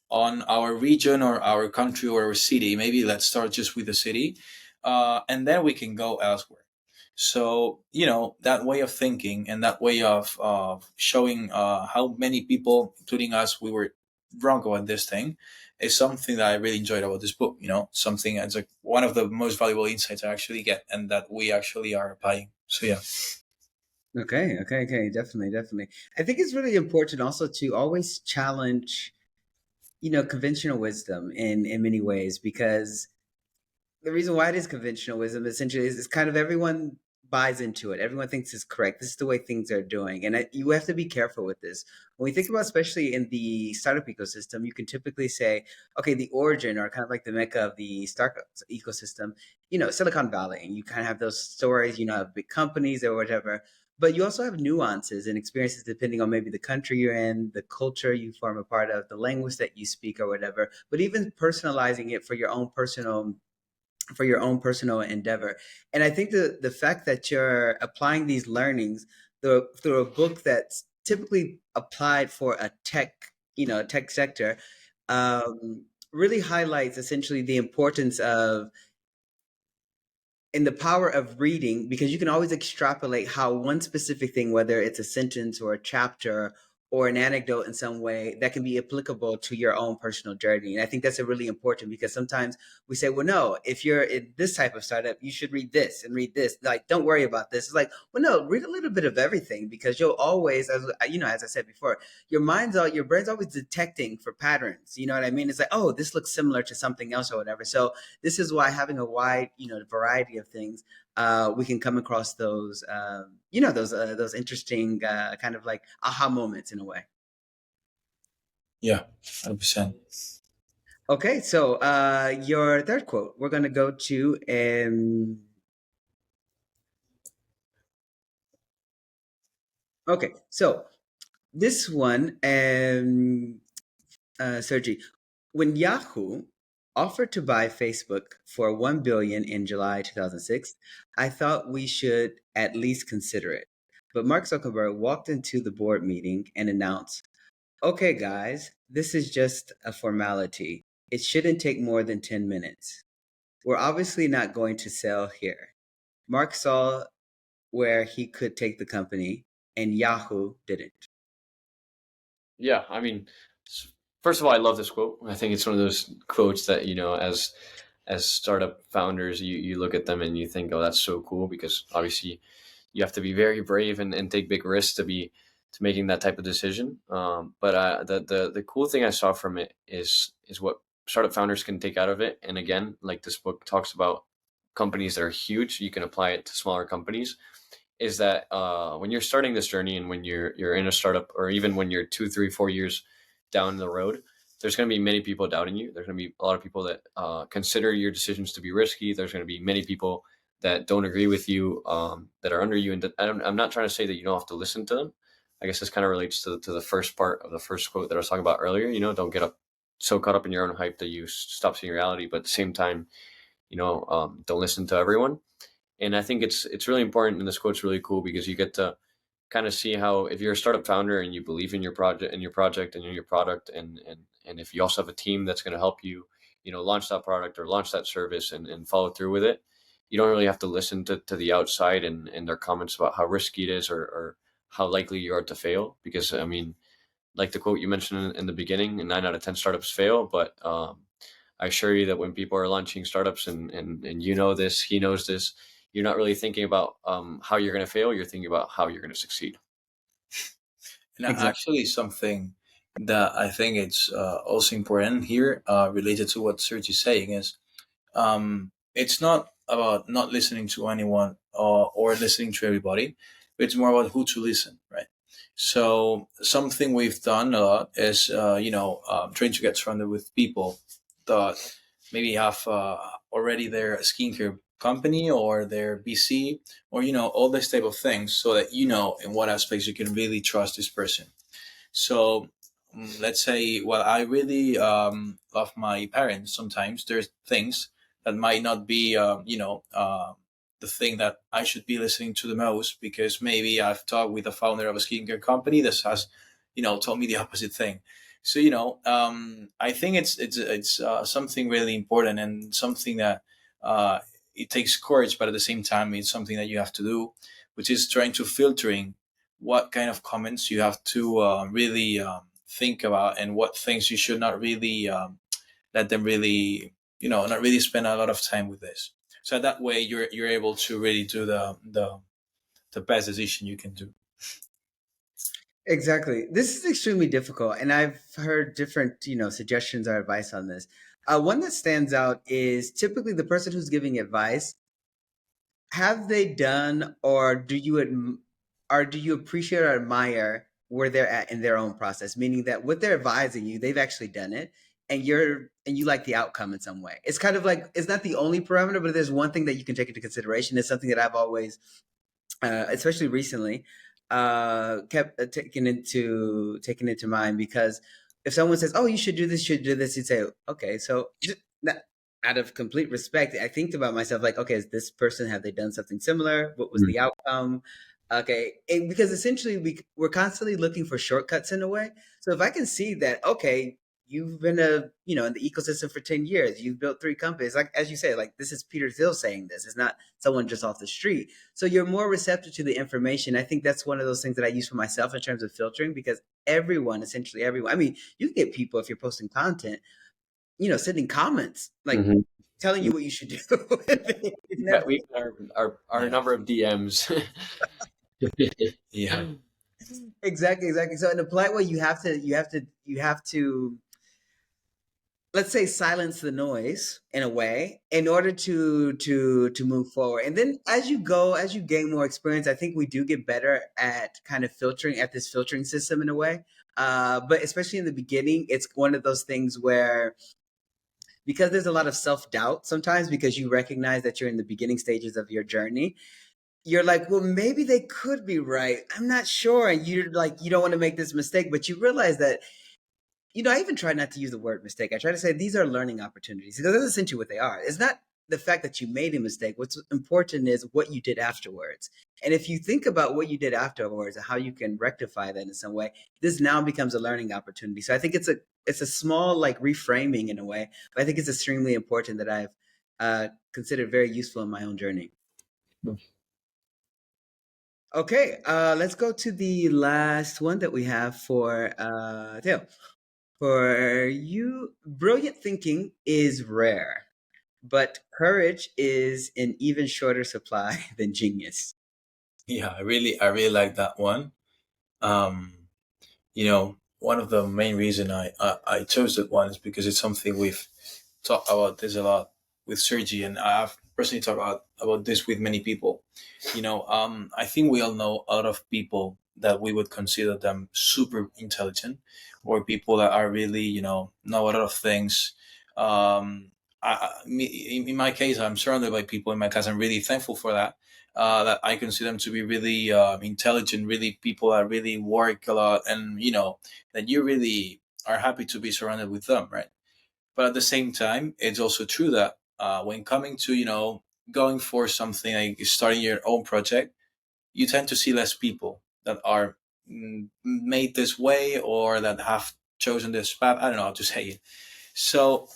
on our region or our country or our city. Maybe let's start just with the city, and then we can go elsewhere. So that way of thinking and that way of showing how many people, including us, we were wrong about this thing, is something that I really enjoyed about this book. Something that's like one of the most valuable insights I actually get, and that we actually are applying. So yeah. Okay. Definitely. I think it's really important also to always challenge, conventional wisdom in many ways, because the reason why it is conventional wisdom essentially is kind of everyone buys into it. Everyone thinks it's correct. This is the way things are doing. And you have to be careful with this. When we think about, especially in the startup ecosystem, you can typically say, okay, the origin or kind of like the mecca of the startup ecosystem, Silicon Valley. And you kind of have those stories, of big companies or whatever. But you also have nuances and experiences depending on maybe the country you're in, the culture you form a part of, the language that you speak or whatever. But even personalizing it for your own personal endeavor. And I think the fact that you're applying these learnings through a book that's typically applied for a tech sector, really highlights essentially the importance of and the power of reading, because you can always extrapolate how one specific thing, whether it's a sentence or a chapter or an anecdote in some way, that can be applicable to your own personal journey. And I think that's a really important, because sometimes we say, well, no, if you're in this type of startup, you should read this and read this. Like, don't worry about this. It's like, well, no, read a little bit of everything, because you'll always, as I said before, your brain's always detecting for patterns. You know what I mean? It's like, oh, this looks similar to something else or whatever. So this is why having a wide, variety of things, we can come across those interesting kind of like aha moments in a way. Yeah, 100%. Okay, so your third quote, we're going to go to okay, so this one, Sergi, when Yahoo offered to buy Facebook for 1 billion in July 2006, I thought we should at least consider it. But Mark Zuckerberg walked into the board meeting and announced, "Okay, guys, this is just a formality. It shouldn't take more than 10 minutes. We're obviously not going to sell here." Mark saw where he could take the company, and Yahoo didn't. Yeah, I mean, first of all, I love this quote. I think it's one of those quotes that, as startup founders, you look at them and you think, oh, that's so cool, because obviously you have to be very brave and take big risks to making that type of decision. But the cool thing I saw from it is what startup founders can take out of it. And again, like this book talks about companies that are huge, you can apply it to smaller companies. Is that when you're starting this journey and when you're in a startup, or even when you're 2, 3, 4 years down the road, there's going to be many people doubting you. There's going to be a lot of people that consider your decisions to be risky. There's going to be many people that don't agree with you, that are under you. And I'm not trying to say that you don't have to listen to them. I guess this kind of relates to the first part of the first quote that I was talking about earlier. Don't get so caught up in your own hype that you stop seeing reality. But at the same time, don't listen to everyone. And I think it's really important, and this quote's really cool, because you get to kind of see how, if you're a startup founder and you believe in your project and in your product, and if you also have a team that's going to help you, launch that product or launch that service and follow through with it, you don't really have to listen to the outside and their comments about how risky it is, or how likely you are to fail. Because I mean, like the quote you mentioned in the beginning, 9 out of 10 startups fail, but I assure you that when people are launching startups, and this, he knows this, you're not really thinking about how you're going to fail. You're thinking about how you're going to succeed. And Exactly. actually, something that I think it's also important here, related to what Serge is saying, is it's not about not listening to anyone, or listening to everybody. It's more about who to listen, right? So something we've done a lot is, trying to get surrounded with people that maybe have already their skincare company or their BC, or all this type of things, so that in what aspects you can really trust this person. So let's say, well, I really love my parents. Sometimes there's things that might not be, the thing that I should be listening to the most, because maybe I've talked with the founder of a skincare company that has, told me the opposite thing. So I think it's something really important, and something that it takes courage, but at the same time it's something that you have to do, which is trying to filtering what kind of comments you have to really think about, and what things you should not really let them really, not really spend a lot of time with this. So that way you're able to really do the best decision you can do. Exactly. This is extremely difficult, and I've heard different, suggestions or advice on this. One that stands out is typically the person who's giving advice. Have they done, or do you appreciate or admire where they're at in their own process? Meaning that what they're advising you, they've actually done it, and you like the outcome in some way. It's kind of like, it's not the only parameter, but there's one thing that you can take into consideration. It's something that I've always, especially recently, kept taking into mind, because if someone says, "Oh, you should do this, you'd say, "Okay." So just out of complete respect, I think about myself like, "Okay, is this person, have they done something similar? What was the outcome?" Okay, and because essentially we're constantly looking for shortcuts in a way. So if I can see that, okay, you've been in the ecosystem for 10 years, you've built 3 companies, like as you say, like this is Peter Thiel saying this, it's not someone just off the street. So you're more receptive to the information. I think that's one of those things that I use for myself in terms of filtering, because essentially everyone, I mean, you get people, if you're posting content, sending comments, like Mm-hmm. telling you what you should do. It's Yeah, never, we our Yeah. number of DMs. Yeah. exactly. So in a polite way, you have to, let's say, silence the noise in a way in order to move forward. And then as you gain more experience, I think we do get better at kind of filtering, at this filtering system in a way. But especially in the beginning, it's one of those things where, because there's a lot of self-doubt sometimes, because you recognize that you're in the beginning stages of your journey, you're like, well, maybe they could be right, I'm not sure, and you're like, you don't want to make this mistake, but you realize that, I even try not to use the word mistake. I try to say these are learning opportunities, because that's essentially what they are. It's not the fact that you made a mistake. What's important is what you did afterwards. And if you think about what you did afterwards and how you can rectify that in some way, this now becomes a learning opportunity. So I think it's a small, like, reframing in a way, but I think it's extremely important that I've considered very useful in my own journey. Okay, let's go to the last one that we have for Theo. For you, brilliant thinking is rare, but courage is in even shorter supply than genius. Yeah, I really like that one. um One of the main reason I chose that one is because it's something we've talked about this a lot with Sergi, and I've personally talked about this with many people. I think we all know a lot of people that we would consider them super intelligent, or people that are really, know a lot of things. In my case, I'm surrounded by people in my class. I'm really thankful for that. That I consider them to be really intelligent, really people that really work a lot, and that you really are happy to be surrounded with them, right? But at the same time, it's also true that when coming to going for something like starting your own project, you tend to see less people. that are made this way or that have chosen this path. I don't know how to say it. So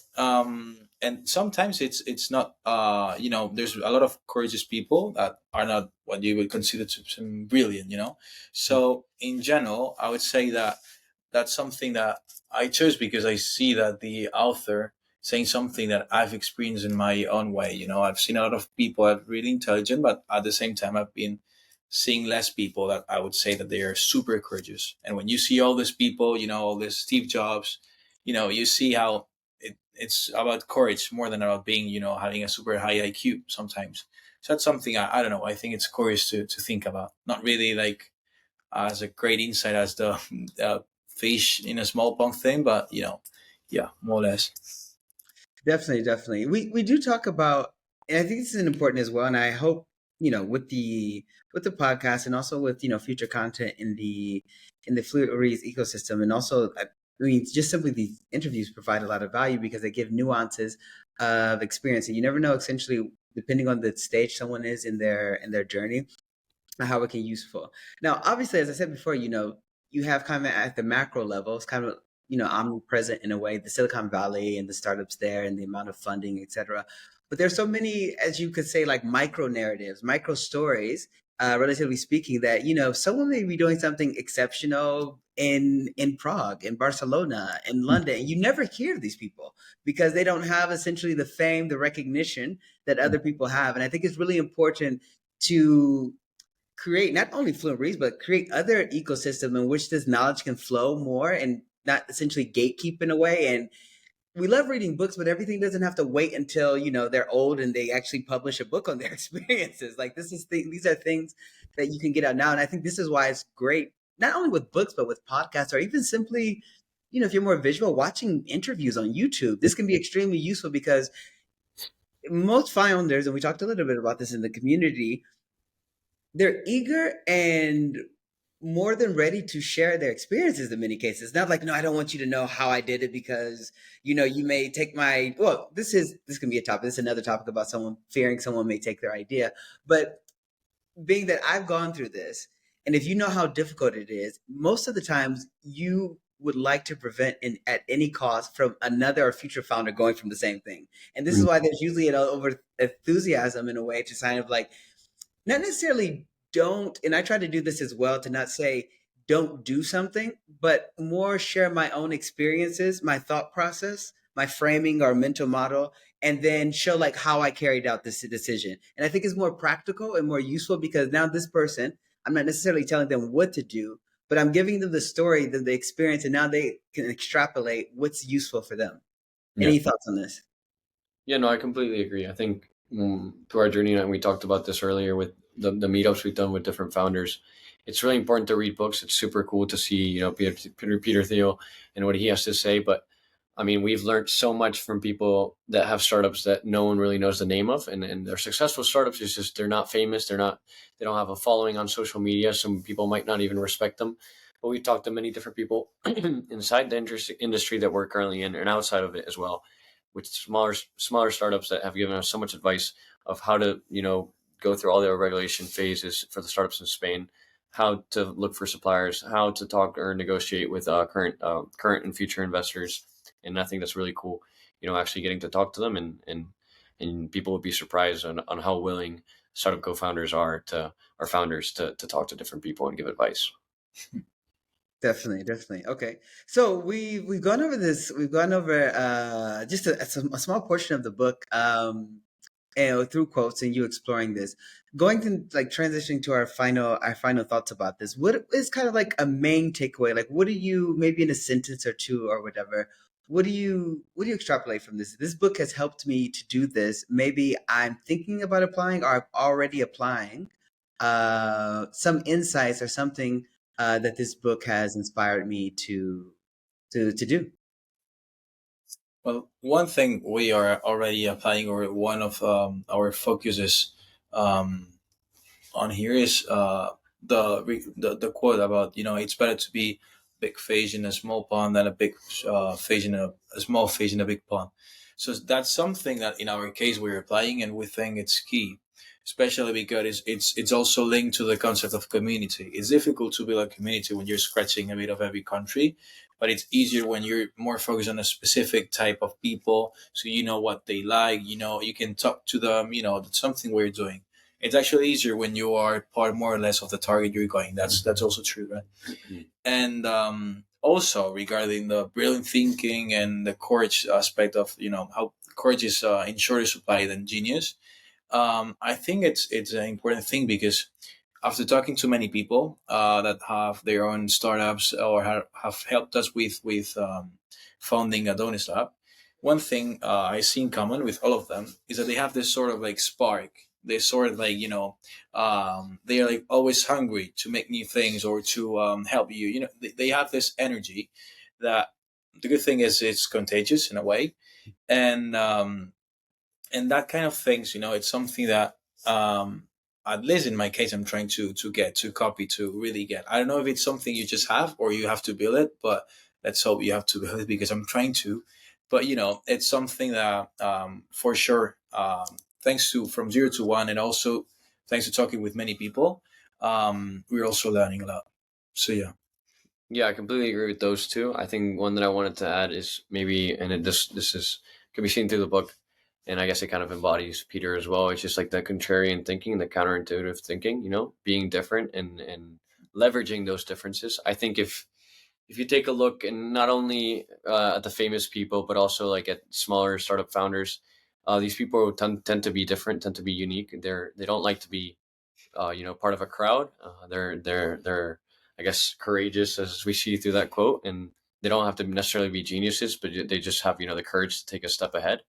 and sometimes it's not there's a lot of courageous people that are not what you would consider to some brilliant. So in general, I would say that that's something that I chose because I see that the author saying something that I've experienced in my own way. I've seen a lot of people that are really intelligent, but at the same time I've been seeing less people that I would say that they are super courageous. And when you see all these people, all this Steve Jobs, you see how it's about courage more than about being, having a super high IQ sometimes. So that's something I don't know. I think it's courage to think about. Not really like as a great insight as the fish in a small pond thing, but yeah, more or less. Definitely. We do talk about, and I think this is important as well. And I hope with the podcast and also with future content in the Fluent Reads ecosystem, and also I mean just simply these interviews provide a lot of value because they give nuances of experience, and you never know essentially depending on the stage someone is in their journey how it can be useful. Now, obviously, as I said before, you have kind of at the macro level, it's kind of omnipresent in a way, the Silicon Valley and the startups there and the amount of funding, et cetera. But there's so many, as you could say, like micro narratives, micro stories, relatively speaking, that someone may be doing something exceptional in Prague, in Barcelona, in London, and you never hear of these people because they don't have essentially the fame, the recognition that other people have. And I think it's really important to create not only Fluent Reads, but create other ecosystem in which this knowledge can flow more and not essentially gatekeep in a way. And we love reading books, but everything doesn't have to wait until they're old and they actually publish a book on their experiences. Like these are things that you can get out now, and I think this is why it's great not only with books but with podcasts, or even simply if you're more visual, watching interviews on YouTube. This can be extremely useful because most founders, and we talked a little bit about this in the community, they're eager and more than ready to share their experiences in many cases. Not like, no, I don't want you to know how I did it because, you may take my, well, this can be a topic. This is another topic about someone fearing someone may take their idea. But being that I've gone through this, and if you know how difficult it is, most of the times you would like to prevent at any cost from another or future founder going from the same thing. And this is why there's usually an over enthusiasm in a way to kind of like, not necessarily don't, and I try to do this as well, to not say don't do something, but more share my own experiences, my thought process, my framing or mental model, and then show like how I carried out this decision. And I think it's more practical and more useful because now this person, I'm not necessarily telling them what to do, but I'm giving them the story, the experience, and now they can extrapolate what's useful for them. Yeah. Any thoughts on this? Yeah, no, I completely agree. I think through our journey, and we talked about this earlier with the meetups we've done with different founders, it's really important to read books. It's super cool to see, Peter Thiel and what he has to say. But I mean, we've learned so much from people that have startups that no one really knows the name of, and they're successful startups. It's just they're not famous. They don't have a following on social media. Some people might not even respect them. But we've talked to many different people inside the industry that we're currently in and outside of it as well, with smaller startups that have given us so much advice of how to go through all the regulation phases for the startups in Spain, how to look for suppliers, how to talk or negotiate with current and future investors. And I think that's really cool, actually getting to talk to them, and people would be surprised on how willing startup co-founders are to our founders to talk to different people and give advice. Definitely. Okay, so we've gone over this. We've gone over just a small portion of the book, through quotes and you exploring this. Going to like transitioning to our final thoughts about this. What is kind of like a main takeaway? Like, what do you, maybe in a sentence or two or whatever? What do you extrapolate from this? This book has helped me to do this. Maybe I'm thinking about applying, or I'm already applying. Some insights or something that this book has inspired me to do. Well, one thing we are already applying, or one of our focuses on here is the quote about it's better to be big fish in a small pond than a big fish in a small fish in a big pond. So that's something that in our case we're applying, and we think it's key. especially because it's also linked to the concept of community. It's difficult to build a community when you're scratching a bit of every country, but it's easier when you're more focused on a specific type of people, so you know what they like, you can talk to them, that's something we're doing. It's actually easier when you are part more or less of the target you're going. That's also true, right? Mm-hmm. And also regarding the brilliant thinking and the courage aspect of how courage is in shorter supply than genius. I think it's an important thing because after talking to many people that have their own startups or have helped us with founding a donut startup, one thing I see in common with all of them is that they have this sort of like spark. They sort of like they are like always hungry to make new things or to help you. They have this energy that the good thing is it's contagious in a way, and that kind of things, it's something that at least in my case I'm trying to get to copy, to really get. I don't know if it's something you just have or you have to build it, but let's hope you have to build it because I'm trying to. But it's something that for sure, thanks to from 0 to 1 and also thanks to talking with many people, we're also learning a lot. So Yeah, I completely agree with those two. I think one that I wanted to add is maybe, and this is can be seen through the book, and I guess it kind of embodies Peter as well. It's just like the contrarian thinking, the counterintuitive thinking, being different and leveraging those differences. I think if you take a look and not only at the famous people, but also like at smaller startup founders, these people tend to be different, tend to be unique. They don't like to be part of a crowd. They're I guess courageous, as we see through that quote, and they don't have to necessarily be geniuses, but they just have the courage to take a step ahead.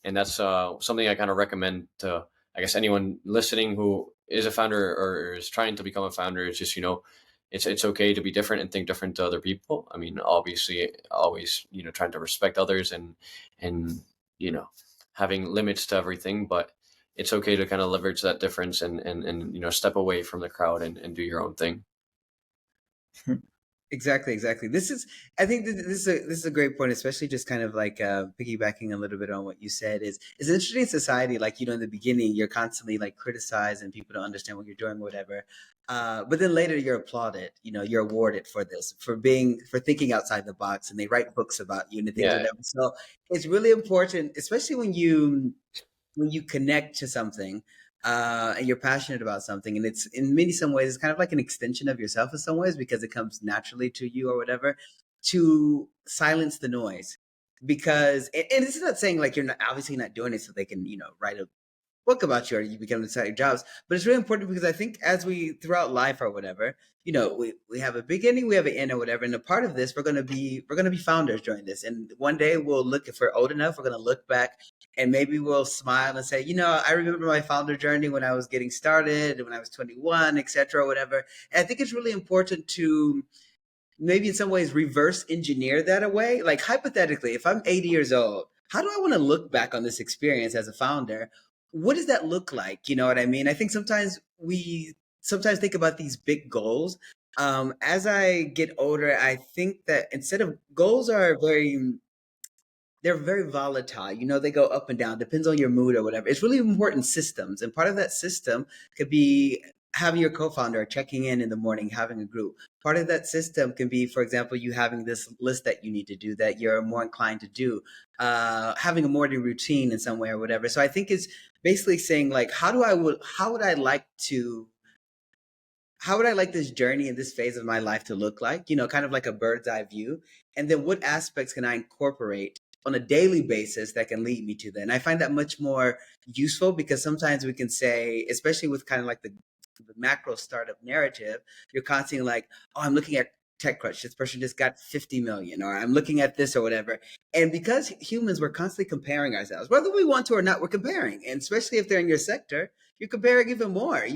And that's something I kind of recommend to, I guess, anyone listening who is a founder or is trying to become a founder. It's just it's okay to be different and think different to other people. I mean, obviously, always trying to respect others and having limits to everything, but it's okay to kind of leverage that difference and step away from the crowd and do your own thing. Exactly. I think this is a great point, especially just kind of like piggybacking a little bit on what you said. Is an interesting society. Like in the beginning, you're constantly like criticized and people don't understand what you're doing, or whatever. But then later, you're applauded. You're awarded for this, for thinking outside the box, and they write books about you and things, whatever. So it's really important, especially when you connect to something and you're passionate about something, and it's in some ways it's kind of like an extension of yourself in some ways because it comes naturally to you or whatever, to silence the noise. Because and it's not saying like you're not obviously not doing it so they can write a book about you or you become exciting jobs, but it's really important because I think as we throughout life or whatever, we have a beginning, we have an end or whatever, and a part of this we're going to be founders during this, and one day we'll look, if we're old enough, we're going to look back and maybe we'll smile and say, I remember my founder journey when I was getting started, when I was 21, etc., or whatever. And I think it's really important to maybe in some ways reverse engineer that away. Like hypothetically, if I'm 80 years old, how do I want to look back on this experience as a founder? What does that look like? You know what I mean? I think sometimes we think about these big goals. As I get older, I think that instead of goals are they're very volatile. They go up and down, depends on your mood or whatever. It's really important systems. And part of that system could be having your co-founder checking in the morning, having a group. Part of that system can be, for example, you having this list that you need to do that you're more inclined to do, having a morning routine in some way or whatever. So I think it's basically saying like, how would I like this journey in this phase of my life to look like, kind of like a bird's eye view. And then what aspects can I incorporate on a daily basis that can lead me to that? And I find that much more useful because sometimes we can say, especially with kind of like the macro startup narrative, you're constantly like, oh, I'm looking at TechCrunch, this person just got 50 million, or I'm looking at this or whatever. And because humans, we're constantly comparing ourselves, whether we want to or not, we're comparing. And especially if they're in your sector, you're comparing even more.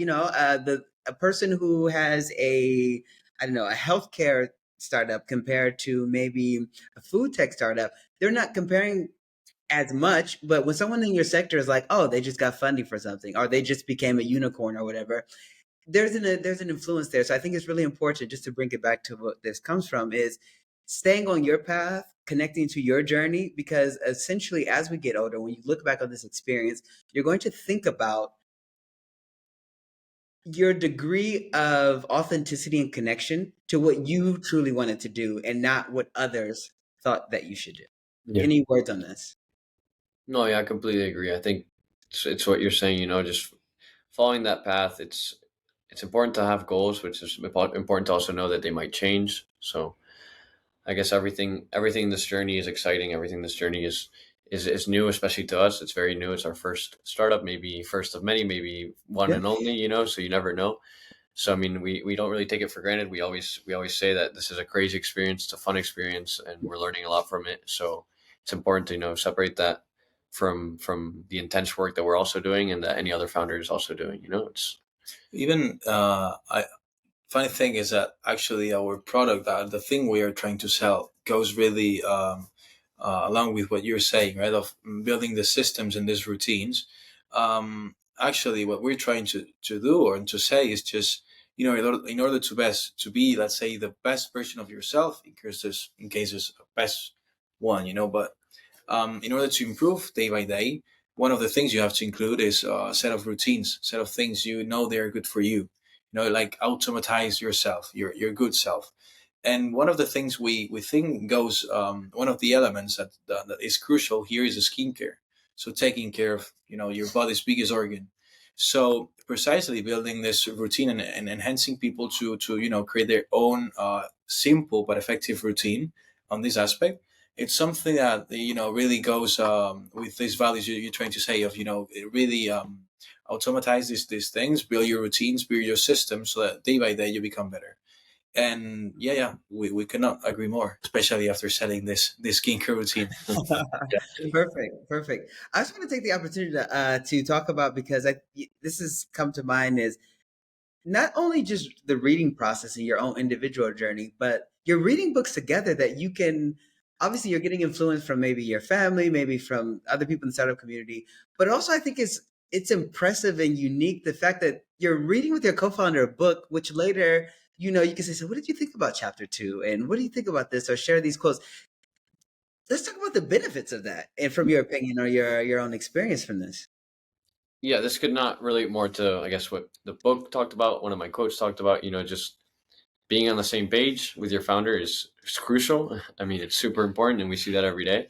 A person who has a healthcare startup compared to maybe a food tech startup, they're not comparing as much. But when someone in your sector is like, oh, they just got funding for something, or they just became a unicorn or whatever, there's an influence there. So I think it's really important, just to bring it back to what this comes from, is staying on your path, connecting to your journey, because essentially as we get older, when you look back on this experience, you're going to think about your degree of authenticity and connection to what you truly wanted to do and not what others thought that you should do. Yeah. Any words on this? No, yeah, I completely agree. I think it's what you're saying, just following that path. It's important to have goals, which is important to also know that they might change. So I guess everything in this journey is exciting. Everything in this journey is new, especially to us. It's very new. It's our first startup, maybe first of many, maybe one Yeah. and only, so you never know. So I mean, we don't really take it for granted. We always say that this is a crazy experience, it's a fun experience, and we're learning a lot from it. So it's important to separate that from the intense work that we're also doing and that any other founder is also doing. It's Even I funny thing is that actually our product, the thing we are trying to sell, goes really along with what you're saying, right? Of building the systems and these routines. Actually, what we're trying to do or to say is just, in order to be, let's say, the best version of yourself, in case there's a best one, but in order to improve day by day, one of the things you have to include is a set of routines, set of things they're good for you. Like automatize yourself, your good self. And one of the things we think goes, one of the elements that is crucial here is the skincare. So taking care of your body's biggest organ. So precisely building this routine and enhancing people to create their own simple but effective routine on this aspect. It's something that really goes with these values you're trying to say of it really automatize these things, build your routines, build your system, so that day by day you become better. And yeah, we cannot agree more, especially after setting this skincare routine. Perfect. I just want to take the opportunity to talk about, because this has come to mind, is not only just the reading process and your own individual journey, but you're reading books together that you can, obviously you're getting influence from maybe your family, maybe from other people in the startup community. But also I think it's impressive and unique the fact that you're reading with your co-founder a book, which later, you can say, so what did you think about chapter 2? And what do you think about this? Or share these quotes. Let's talk about the benefits of that and from your opinion or your own experience from this. Yeah, this could not relate more to, I guess, what the book talked about. One of my quotes talked about, just being on the same page with your founder is crucial. I mean, it's super important, and we see that every day.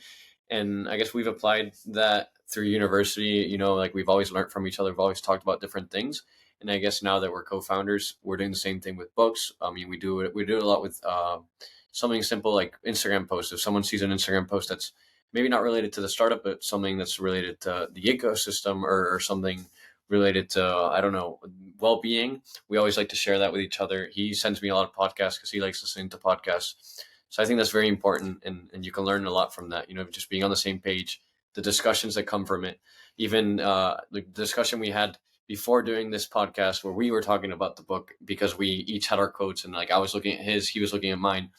And I guess we've applied that through university. Like we've always learned from each other. We've always talked about different things. And I guess now that we're co-founders, we're doing the same thing with books. I mean, we do it a lot with something simple like Instagram posts. If someone sees an Instagram post that's maybe not related to the startup, but something that's related to the ecosystem, or something related to, I don't know, well-being, we always like to share that with each other. He sends me a lot of podcasts because he likes listening to podcasts. So I think that's very important, and you can learn a lot from that, just being on the same page, the discussions that come from it. Even the discussion we had before doing this podcast where we were talking about the book, because we each had our quotes, and like I was looking at his, he was looking at mine.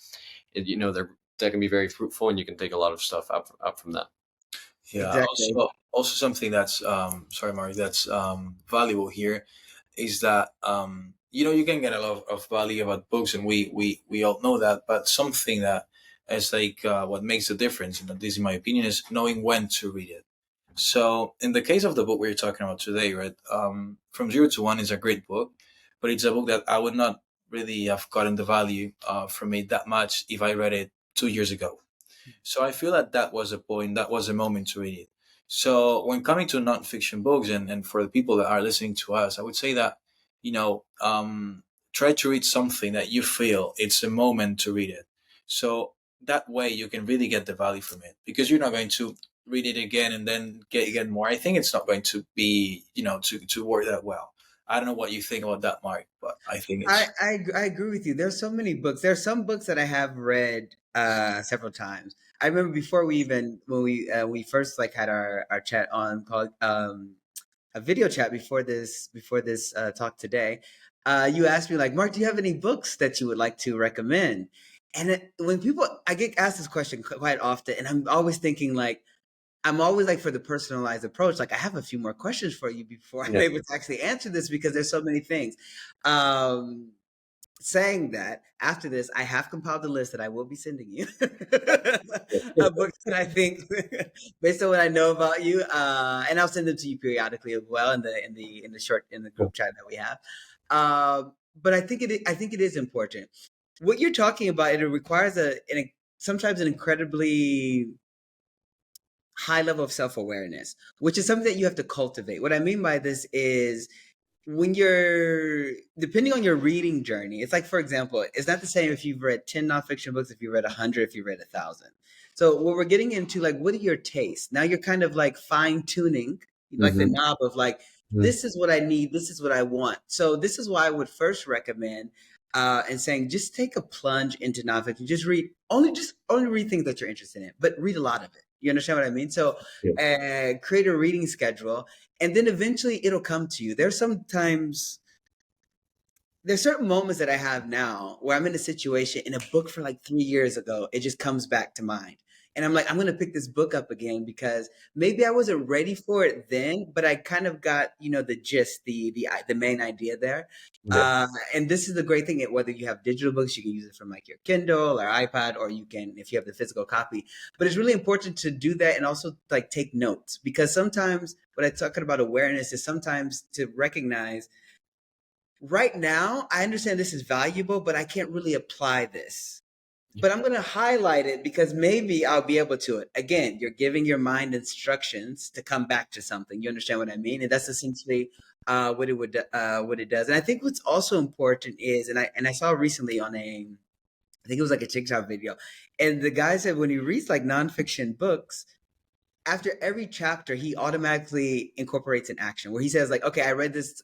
That can be very fruitful, and you can take a lot of stuff out from that. Yeah. Exactly. Also something that's sorry, Mari, that's valuable here is that you can get a lot of value about books, and we all know that. But something that is like what makes the difference, and this, in my opinion, is knowing when to read it. So in the case of the book we're talking about today, right, From Zero to One is a great book, but it's a book that I would not really have gotten the value from it that much if I read it 2 years ago. So I feel that that was a point, that was a moment to read it. So when coming to nonfiction books, and for the people that are listening to us, I would say that, try to read something that you feel it's a moment to read it. So that way you can really get the value from it, because you're not going to read it again and then get more. I think it's not going to be, to work that well. I don't know what you think about that, Mark, but I think it's. I agree with you. There's so many books. There's some books that I have read several times. I remember before we first like had our chat on, called a video chat before this talk today. You asked me like, Mark, do you have any books that you would like to recommend? And when people, I get asked this question quite often, and I'm always thinking like, I'm always like, for the personalized approach, like I have a few more questions for you before I'm Yeah. able to actually answer this, because there's so many things. Um, Saying that, after this, I have compiled a list that I will be sending you of books that I think, based on what I know about you, and I'll send them to you periodically as well in the group chat that we have. But I think it is important. What you're talking about, it requires sometimes an incredibly high level of self-awareness, which is something that you have to cultivate. What I mean by this is when you're depending on your reading journey, it's like, for example, it's not the same if you've read 10 nonfiction books, if you read 100, if you read 1,000. So what we're getting into, like, what are your tastes? Now you're kind of like fine tuning, like the Mm-hmm. knob of like, this is what I need, this is what I want. So this is why I would first recommend and saying, just take a plunge into nonfiction. Just only read things that you're interested in, but read a lot of it. You understand what I mean? So Yeah. create a reading schedule, and then eventually it'll come to you. There's certain moments that I have now where I'm in a situation in a book for like 3 years ago, it just comes back to mind. And I'm like, I'm going to pick this book up again because maybe I wasn't ready for it then, but I kind of got, the gist, the main idea there. Yeah. And this is the great thing, whether you have digital books, you can use it from like your Kindle or iPad, or you can, if you have the physical copy. But it's really important to do that and also like take notes, because sometimes what I'm talking about awareness is sometimes to recognize, right now, I understand this is valuable, but I can't really apply this. But I'm going to highlight it because maybe I'll be able to. Again, you're giving your mind instructions to come back to something. You understand what I mean? And that's essentially what it does. And I think what's also important is, and I saw recently on I think it was like a TikTok video, and the guy said when he reads like nonfiction books, after every chapter he automatically incorporates an action where he says like, okay, I read this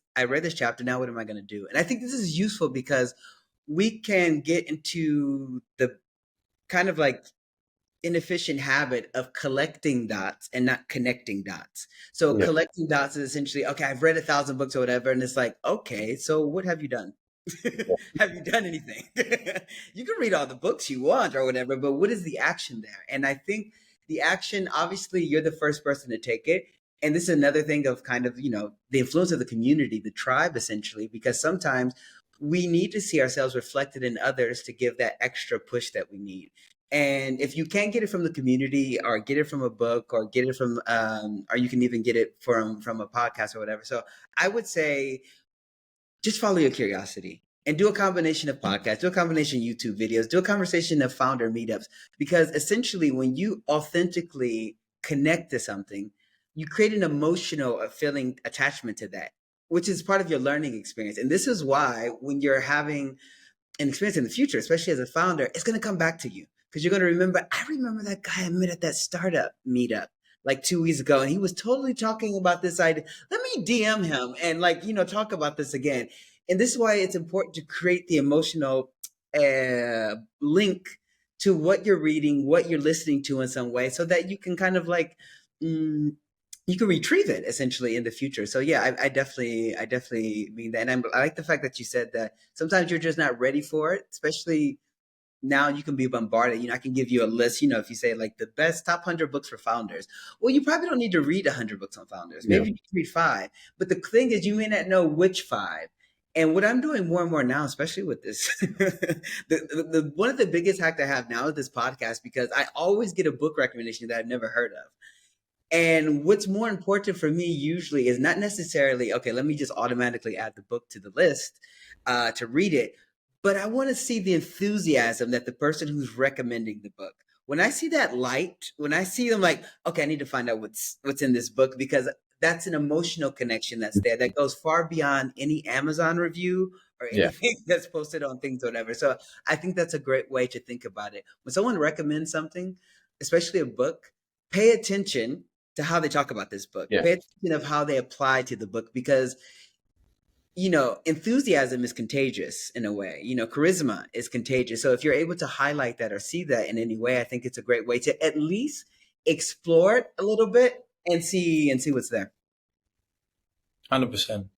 chapter, now what am I going to do? And I think this is useful because we can get into the kind of like inefficient habit of collecting dots and not connecting dots. So Yeah. collecting dots is essentially, okay, I've read 1,000 books or whatever, and it's like, okay, so what have you done? Have you done anything? You can read all the books you want or whatever, but what is the action there? And I think the action, obviously, you're the first person to take it. And this is another thing of kind of, the influence of the community, the tribe, essentially, because sometimes we need to see ourselves reflected in others to give that extra push that we need. And if you can't get it from the community, or get it from a book, or get it from, or you can even get it from a podcast or whatever. So I would say, just follow your curiosity and do a combination of podcasts, do a combination of YouTube videos, do a conversation of founder meetups, because essentially when you authentically connect to something, you create an emotional feeling attachment to that, which is part of your learning experience. And this is why when you're having an experience in the future, especially as a founder, it's going to come back to you, because you're going to remember, I remember that guy I met at that startup meetup like 2 weeks ago, and he was totally talking about this idea. Let me DM him and like, talk about this again. And this is why it's important to create the emotional link to what you're reading, what you're listening to in some way, so that you can kind of like, you can retrieve it essentially in the future. So yeah, I definitely mean that. And I like the fact that you said that sometimes you're just not ready for it, especially now you can be bombarded. I can give you a list, if you say like the best top 100 books for founders. Well, you probably don't need to read 100 books on founders. Maybe you can read 5. But the thing is, you may not know which 5. And what I'm doing more and more now, especially with this, one of the biggest hacks I have now is this podcast, because I always get a book recommendation that I've never heard of. And what's more important for me usually is not necessarily, okay, let me just automatically add the book to the list to read it. But I want to see the enthusiasm that the person who's recommending the book, when I see that light, when I see them like, okay, I need to find out what's in this book, because that's an emotional connection that's there that goes far beyond any Amazon review or anything that's posted on things or whatever. So I think that's a great way to think about it. When someone recommends something, especially a book, pay attention to how they talk about this book. Yeah. Pay attention of how they apply to the book, because enthusiasm is contagious in a way. Charisma is contagious. So if you're able to highlight that or see that in any way, I think it's a great way to at least explore it a little bit and see what's there. 100%.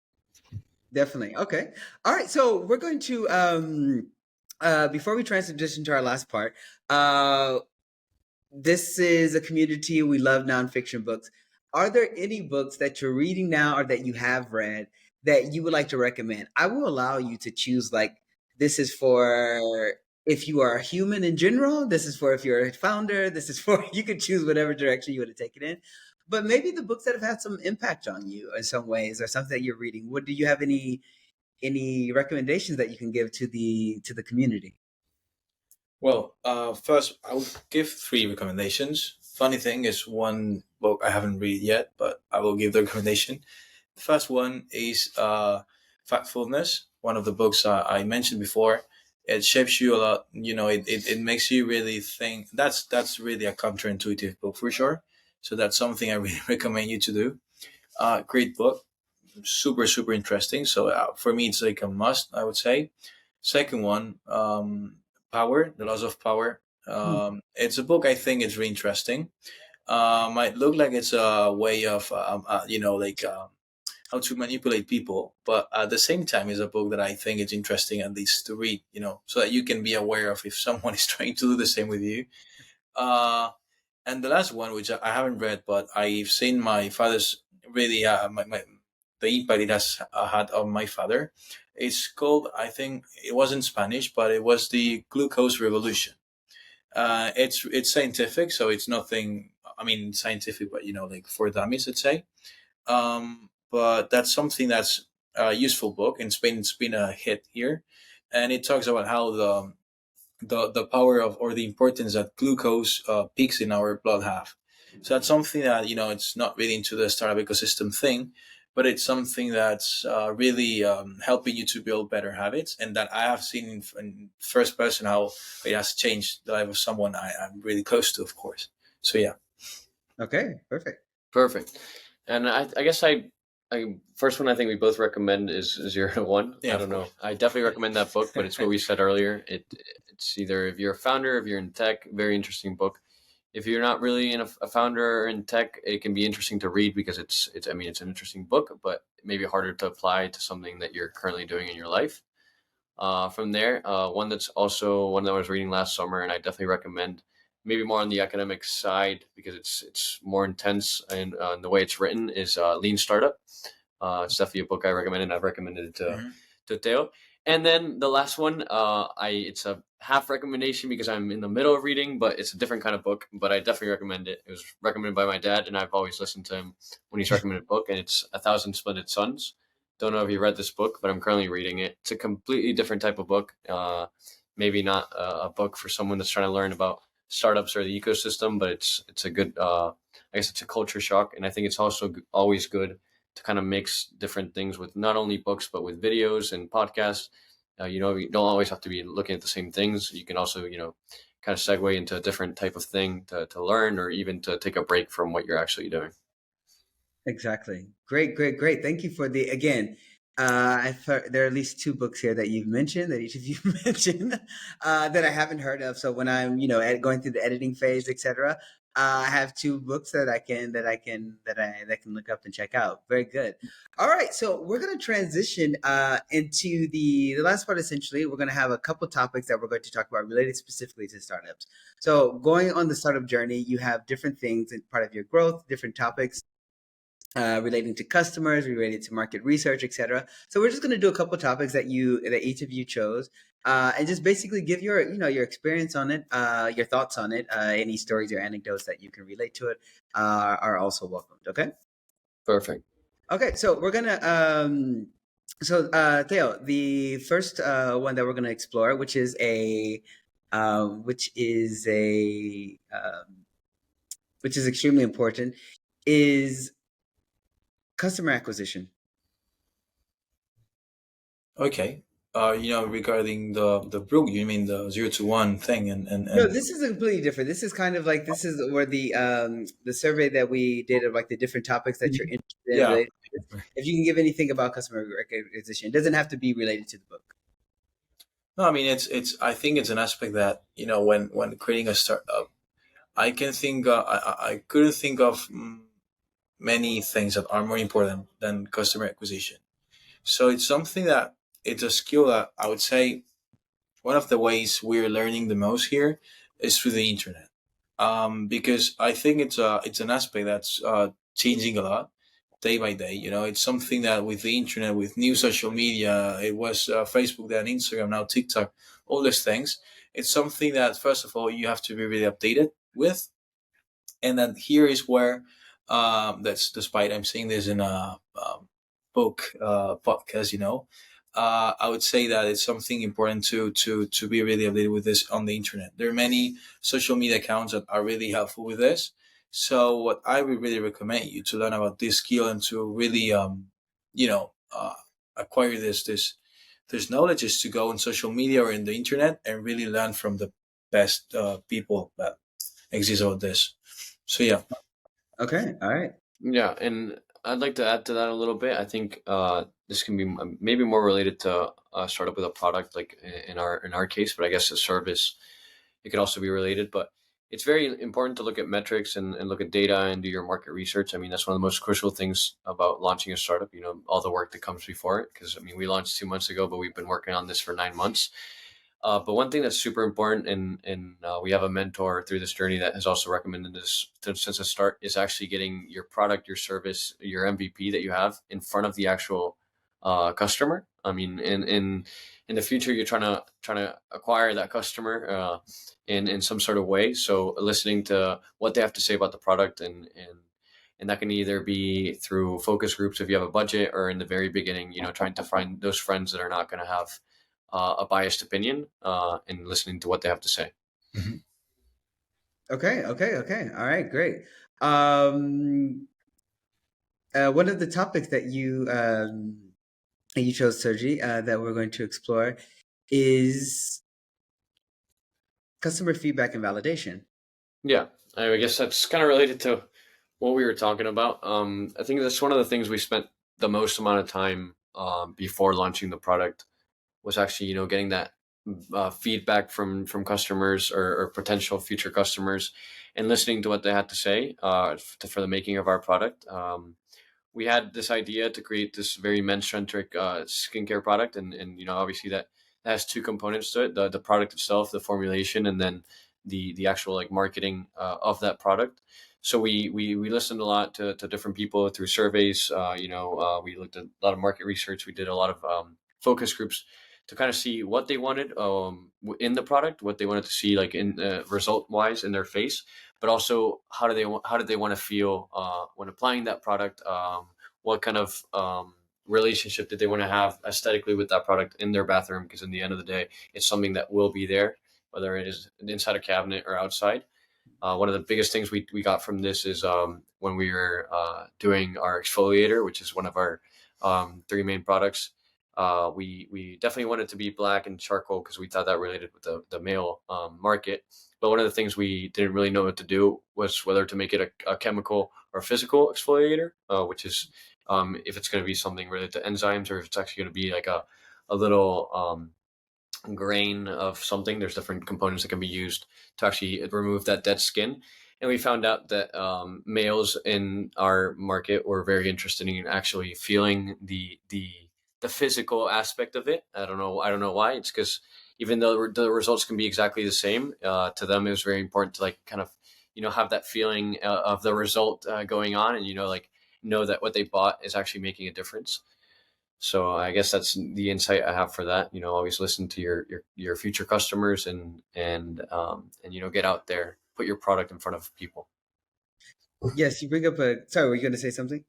Definitely. Okay. All right. So we're going to before we transition to our last part, this is a community. We love nonfiction books. Are there any books that you're reading now or that you have read that you would like to recommend? I will allow you to choose, like, this is for if you are a human in general, this is for if you're a founder, this is for, you could choose whatever direction you want to take it in. But maybe the books that have had some impact on you in some ways, or something that you're reading. Do you have any any recommendations that you can give to the community? Well, first, I will give 3 recommendations. Funny thing is, one book I haven't read yet, but I will give the recommendation. The first one is Factfulness, one of the books I mentioned before. It shapes you a lot. It makes you really think. That's really a counterintuitive book for sure. So that's something I really recommend you to do. Great book, super, super interesting. So for me, it's like a must, I would say. Second one, Power, The Laws of Power. It's a book I think is really interesting. Might look like it's a way of, how to manipulate people, but at the same time, is a book that I think is interesting at least to read, so that you can be aware of if someone is trying to do the same with you. And the last one, which I haven't read, but I've seen my father's really, the impact it has had on my father. It's called, I think it was in Spanish, but it was the Glucose Revolution. It's scientific, so it's nothing. I mean, scientific, but like for dummies, let's say. But that's something that's a useful book. In Spain, it's been a hit here, and it talks about how the power of, or the importance that glucose peaks in our blood have. So that's something that it's not really into the startup ecosystem thing, but it's something that's really helping you to build better habits, and that I have seen in first person how it has changed the life of someone I'm really close to, of course. So yeah. Okay, Perfect. And I guess I first one I think we both recommend is 0 to 1. Yeah, I don't know. I definitely recommend that book, but it's what we said earlier. It's either if you're a founder, if you're in tech, very interesting book. If you're not really a founder in tech, it can be interesting to read because it's an interesting book, but maybe harder to apply to something that you're currently doing in your life. From there, one that's also one that I was reading last summer, and I definitely recommend, maybe more on the academic side because it's more intense, and the way it's written is Lean Startup. It's definitely a book I recommend, and I've recommended it to Theo. And then the last one, it's a half recommendation because I'm in the middle of reading, but it's a different kind of book. But I definitely recommend it. It was recommended by my dad, and I've always listened to him when he's recommended a book, and it's 1,000 Splendid Suns. Don't know if you read this book, but I'm currently reading it. It's a completely different type of book. Maybe not a book for someone that's trying to learn about startups or the ecosystem, but it's a good, I guess it's a culture shock. And I think it's also always good to kind of mix different things with not only books, but with videos and podcasts. You don't always have to be looking at the same things. You can also, kind of segue into a different type of thing to learn, or even to take a break from what you're actually doing. exactly. Great. Thank you for again. I've heard, there are at least 2 books here that you've mentioned, that each of you mentioned, that I haven't heard of. So when I'm, going through the editing phase, etc., I have 2 books that I can look up and check out. Very good. All right, so we're going to transition into the last part. Essentially, we're going to have a couple topics that we're going to talk about related specifically to startups. So going on the startup journey, you have different things in part of your growth, different topics relating to customers, related to market research, etc. So we're just going to do a couple topics that each of you chose, and just basically give your your experience on it, your thoughts on it, any stories or anecdotes that you can relate to it are also welcomed. Okay. Perfect. Okay. So we're gonna Theo, the first one that we're gonna explore, which is extremely important, is customer acquisition. Okay. Regarding the book, you mean the 0 to 1 thing, and No, this is completely different. This is kind of like, this is where the survey that we did of like the different topics that you're interested in. yeah. If you can give anything about customer acquisition, it doesn't have to be related to the book. No, I mean it's. I think it's an aspect that when creating a startup, I can think. I couldn't think of many things that are more important than customer acquisition. So it's something that it's a skill that I would say one of the ways we're learning the most here is through the internet. Because I think it's an aspect that's changing a lot day by day. It's something that with the internet, with new social media, it was Facebook, then Instagram, now TikTok, all these things. It's something that first of all you have to be really updated with, and then here is where that's despite I'm saying this in a book podcast. I would say that it's something important to be really updated with this on the internet. There are many social media accounts that are really helpful with this. So what I would really recommend you to learn about this skill and to really acquire this knowledge is to go on social media or in the internet and really learn from the best people that exist about this. So yeah. Okay, all right. Yeah, and I'd like to add to that a little bit. I think this can be maybe more related to a startup with a product, like in our case, but I guess a service, it could also be related. But it's very important to look at metrics and look at data and do your market research. I mean, that's one of the most crucial things about launching a startup. All the work that comes before it. Because I mean, we launched 2 months ago, but we've been working on this for 9 months. But one thing that's super important, and we have a mentor through this journey that has also recommended this since the start, is actually getting your product, your service, your MVP that you have in front of the actual customer. I mean, in the future, you're trying to acquire that customer in some sort of way. So listening to what they have to say about the product, and that can either be through focus groups if you have a budget, or in the very beginning, trying to find those friends that are not going to have a biased opinion, and listening to what they have to say. Mm-hmm. Okay. All right, great. One of the topics that you chose, Sergi, that we're going to explore is customer feedback and validation. Yeah, I guess that's kind of related to what we were talking about. I think that's one of the things we spent the most amount of time before launching the product, was actually getting that feedback from customers, or potential future customers, and listening to what they had to say for the making of our product. We had this idea to create this very men-centric skincare product, and obviously that has two components to it: the product itself, the formulation, and then the actual like marketing of that product. So we listened a lot to different people through surveys. We looked at a lot of market research. We did a lot of focus groups to kind of see what they wanted in the product, what they wanted to see like in result wise in their face, but also how did they want to feel when applying that product? What kind of relationship did they want to have aesthetically with that product in their bathroom? Because in the end of the day, it's something that will be there, whether it is inside a cabinet or outside. One of the biggest things we got from this is when we were doing our exfoliator, which is one of our three main products. We definitely wanted to be black and charcoal because we thought that related with the male market. But one of the things we didn't really know what to do was whether to make it a chemical or physical exfoliator, which is if it's going to be something related to enzymes, or if it's actually going to be like a little grain of something. There's different components that can be used to actually remove that dead skin. And we found out that males in our market were very interested in actually feeling the physical aspect of it. I don't know why. It's because even though the results can be exactly the same, to them it was very important to like kind of have that feeling of the result going on, and like know that what they bought is actually making a difference. So I guess that's the insight I have for that. Always listen to your future customers, and get out there, put your product in front of people. Yes, you bring up sorry, were you going to say something?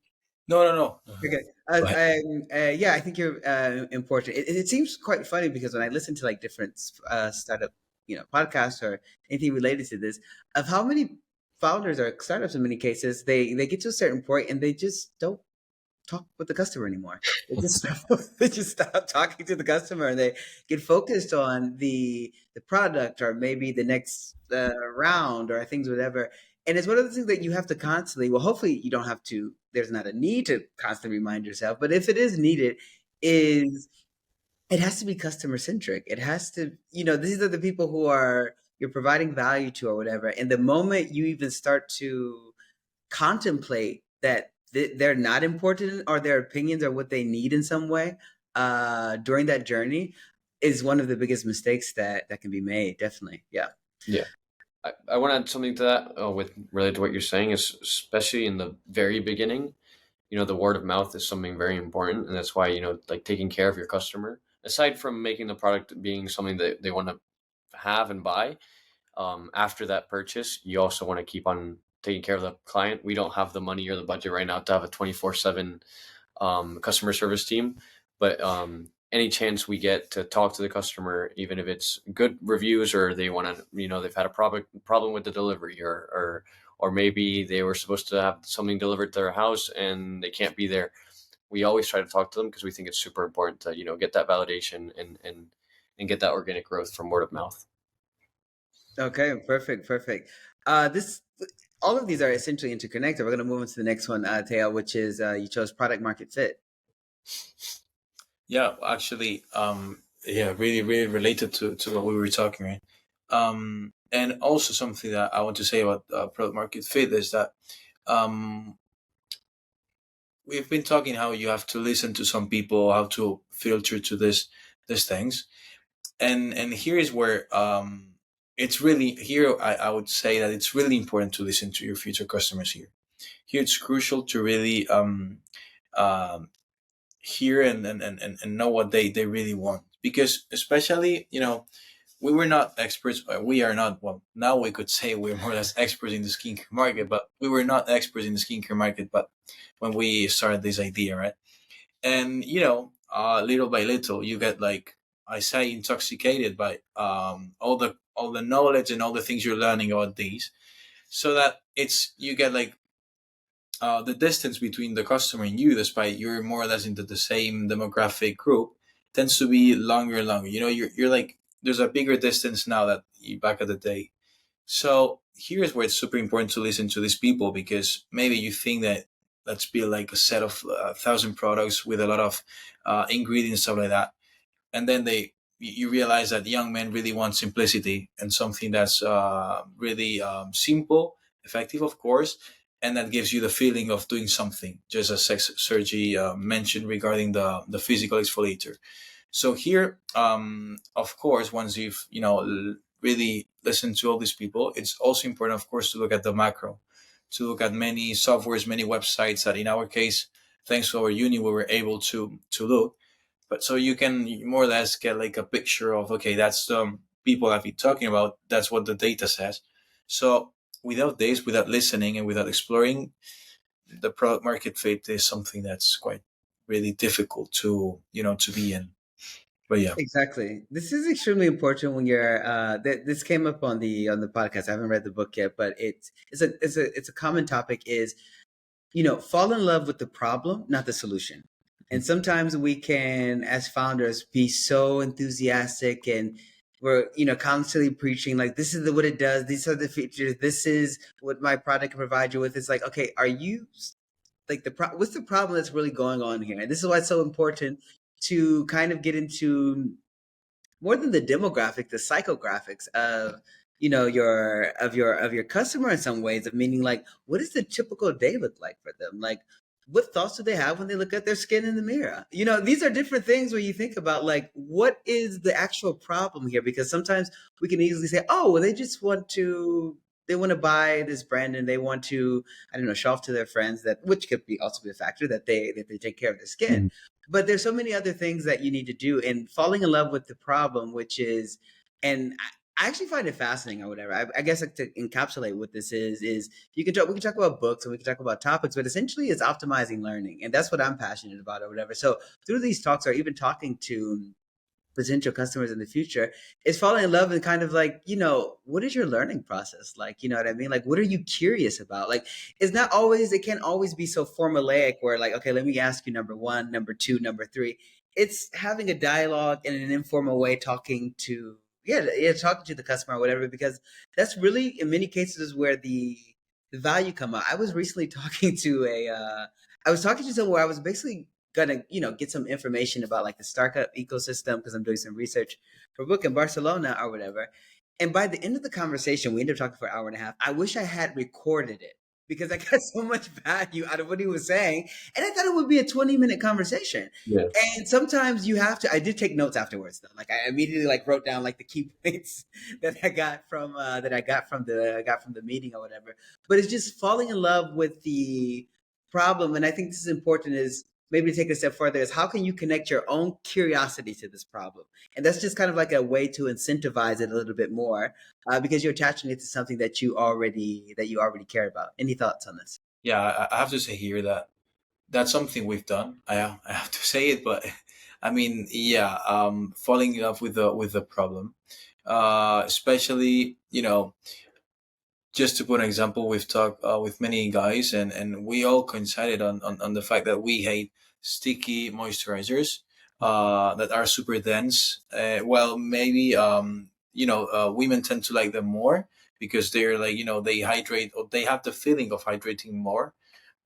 No. Okay. Yeah, I think you're important. It seems quite funny because when I listen to like different startup, podcasts or anything related to this, of how many founders or startups in many cases they get to a certain point and they just don't talk with the customer anymore. They just stop talking to the customer, and they get focused on the product, or maybe the next round, or things, whatever. And it's one of the things that you have to constantly, well, hopefully you don't have to, there's not a need to constantly remind yourself, but if it is needed, is it has to be customer centric. It has to, these are the people who you're providing value to, or whatever. And the moment you even start to contemplate that they're not important, or their opinions are what they need in some way during that journey, is one of the biggest mistakes that can be made. Definitely. Yeah. I want to add something to that with related to what you're saying, is especially in the very beginning, the word of mouth is something very important. And that's why, like taking care of your customer, aside from making the product being something that they want to have and buy, after that purchase, you also want to keep on taking care of the client. We don't have the money or the budget right now to have a 24/7 customer service team, but any chance we get to talk to the customer, even if it's good reviews or they want to, they've had a problem with the delivery, or maybe they were supposed to have something delivered to their house and they can't be there. We always try to talk to them because we think it's super important to, get that validation and get that organic growth from word of mouth. Okay, perfect. This all of these are essentially interconnected. We're going to move into the next one, Teo, which is you chose product market fit. Yeah, actually, really, really related to what we were talking, right? And also something that I want to say about product market fit is that we've been talking how you have to listen to some people, how to filter to these things, and here is where it's really here. I would say that it's really important to listen to your future customers here. Here, it's crucial to really hear and know what they really want, because especially we were not experts. We are not. Well, now we could say we're more or less experts in the skincare market, but we were not experts in the skincare market. But when we started this idea, right, and little by little, you get, like I say, intoxicated by all the knowledge and all the things you're learning about these, so that you get like the distance between the customer and you, despite you're more or less into the same demographic group, tends to be longer and longer. You're like, there's a bigger distance now that back at the day. So here's where it's super important to listen to these people, because maybe you think that let's be like a set of 1,000 products with a lot of ingredients, stuff like that, and then you realize that young men really want simplicity and something that's really simple, effective, of course, and that gives you the feeling of doing something, just as Sergi mentioned regarding the physical exfoliator. So here, of course, once you've really listened to all these people, it's also important, of course, to look at the macro, to look at many softwares, many websites that, in our case, thanks to our uni, we were able to look. But so you can more or less get like a picture of, okay, that's the people I've been talking about. That's what the data says. So without this, without listening and without exploring, the product market fit is something that's quite really difficult to be in. But yeah, Exactly. This is extremely important when you're. This came up on the podcast. I haven't read the book yet, but it's a common topic. Is fall in love with the problem, not the solution. And sometimes we can, as founders, be so enthusiastic and we're constantly preaching like this is what it does. These are the features. This is what my product can provide you with. It's like, okay, are you like what's the problem that's really going on here? And this is why it's so important to kind of get into more than the demographic, the psychographics of your customer in some ways, of meaning like what does the typical day look like for them? Like what thoughts do they have when they look at their skin in the mirror? These are different things where you think about like what is the actual problem here? Because sometimes we can easily say, oh, well, they want to buy this brand and they want to, I don't know, show off to their friends, that which could be also be a factor that they take care of their skin. But there's so many other things that you need to do, and falling in love with the problem, which is, and I actually find it fascinating or whatever. I guess like to encapsulate what this is we can talk about books and we can talk about topics, but essentially it's optimizing learning. And that's what I'm passionate about or whatever. So through these talks or even talking to potential customers in the future, is falling in love and kind of like, what is your learning process like? You know what I mean? Like, what are you curious about? Like, it can't always be so formulaic where like, okay, let me ask you number one, number two, number three. It's having a dialogue in an informal way, talking to the customer or whatever, because that's really in many cases where the value come out. I was recently talking to someone where I was basically gonna get some information about like the startup ecosystem because I'm doing some research for a book in Barcelona or whatever. And by the end of the conversation, we ended up talking for an hour and a half. I wish I had recorded it because I got so much value out of what he was saying, and I thought it would be a 20-minute conversation. Yeah. And sometimes you have to. I did take notes afterwards, though. Like I immediately like wrote down like the key points that I got from the meeting or whatever. But it's just falling in love with the problem, and I think this is important. Is maybe to take a step further is how can you connect your own curiosity to this problem? And that's just kind of like a way to incentivize it a little bit more because you're attaching it to something that you already care about. Any thoughts on this? yeah, I have to say here that that's something we've done. I have to say it, but I mean, yeah, falling in love with the problem, especially, just to put an example, we've talked with many guys, and we all coincided on the fact that we hate sticky moisturizers that are super dense. Well, maybe women tend to like them more because they're like, they hydrate, or they have the feeling of hydrating more.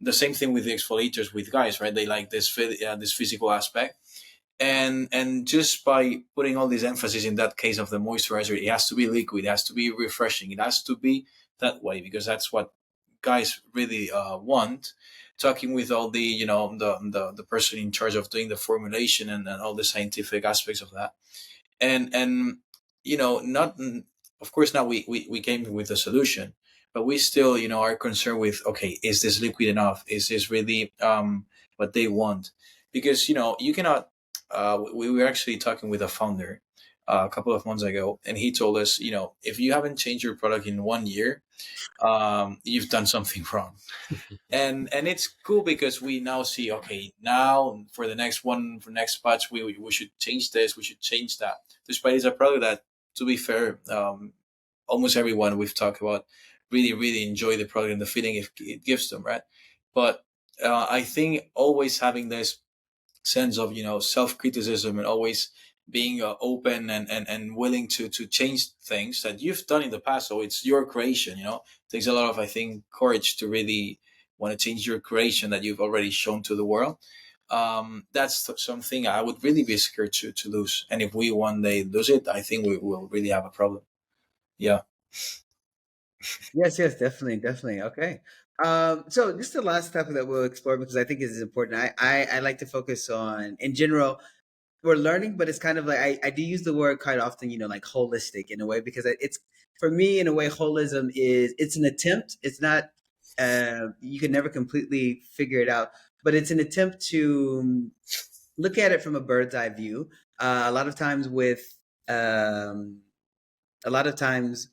The same thing with the exfoliators with guys, right? They like this physical aspect, and just by putting all this emphasis in that case of the moisturizer, it has to be liquid, it has to be refreshing, it has to be that way because that's what guys really want. Talking with all the the person in charge of doing the formulation and all the scientific aspects of that, and not, of course, now we came with a solution, but we still are concerned with, okay, is this liquid enough, is this really what they want? Because you cannot, we were actually talking with a founder a couple of months ago, and he told us, if you haven't changed your product in 1 year, you've done something wrong. And it's cool because we now see, okay, now for the next one, for next batch, we should change this, we should change that. Despite it's a product that, to be fair, almost everyone we've talked about really really enjoy the product and the feeling it gives them, right? But I think always having this sense of self-criticism, and always being open and willing to change things that you've done in the past, so it's your creation. It takes a lot of, I think, courage to really want to change your creation that you've already shown to the world. That's something I would really be scared to lose, and if we one day lose it, I think we will really have a problem. Yeah. Yes, yes, definitely, definitely. Okay. So this is the last topic that we'll explore because I think it is important. I like to focus on, in general, we're learning, but it's kind of like I do use the word quite often, like holistic in a way, because it's, for me, in a way, holism is, it's an attempt. It's not, you can never completely figure it out, but it's an attempt to look at it from a bird's eye view. A lot of times with, um, a lot of times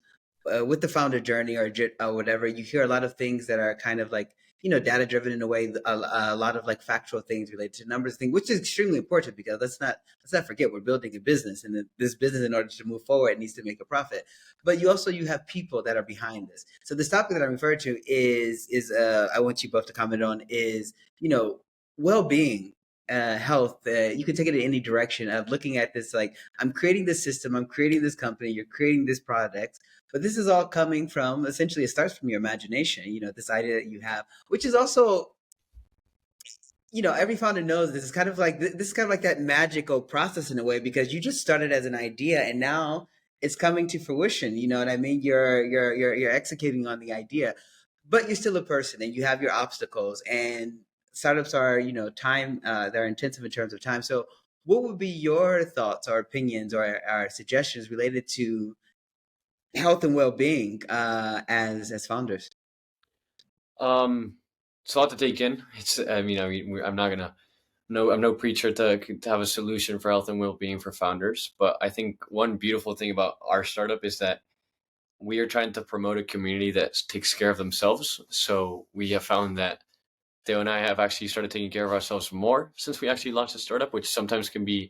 with the founder journey or whatever, you hear a lot of things that are kind of like, data driven in a way, a lot of like factual things related to numbers thing, which is extremely important, because let's not forget, we're building a business, and this business, in order to move forward, it needs to make a profit. But you have people that are behind this. So this topic that I'm referring to is I want you both to comment on, is, well-being, health. You can take it in any direction of looking at this, like, I'm creating this system, I'm creating this company, you're creating this product, but this is all coming from, essentially, it starts from your imagination, this idea that you have, which is also, every founder knows this is kind of like that magical process in a way, because you just started as an idea, and now it's coming to fruition. You know what I mean? You're executing on the idea, but you're still a person, and you have your obstacles, and startups are, time, they're intensive in terms of time. So what would be your thoughts or opinions or suggestions related to health and well-being, as founders? It's a lot to take in. I'm not gonna, no, I'm no preacher to have a solution for health and well-being for founders, but I think one beautiful thing about our startup is that we are trying to promote a community that takes care of themselves. So we have found that Theo and I have actually started taking care of ourselves more since we actually launched the startup, which sometimes can be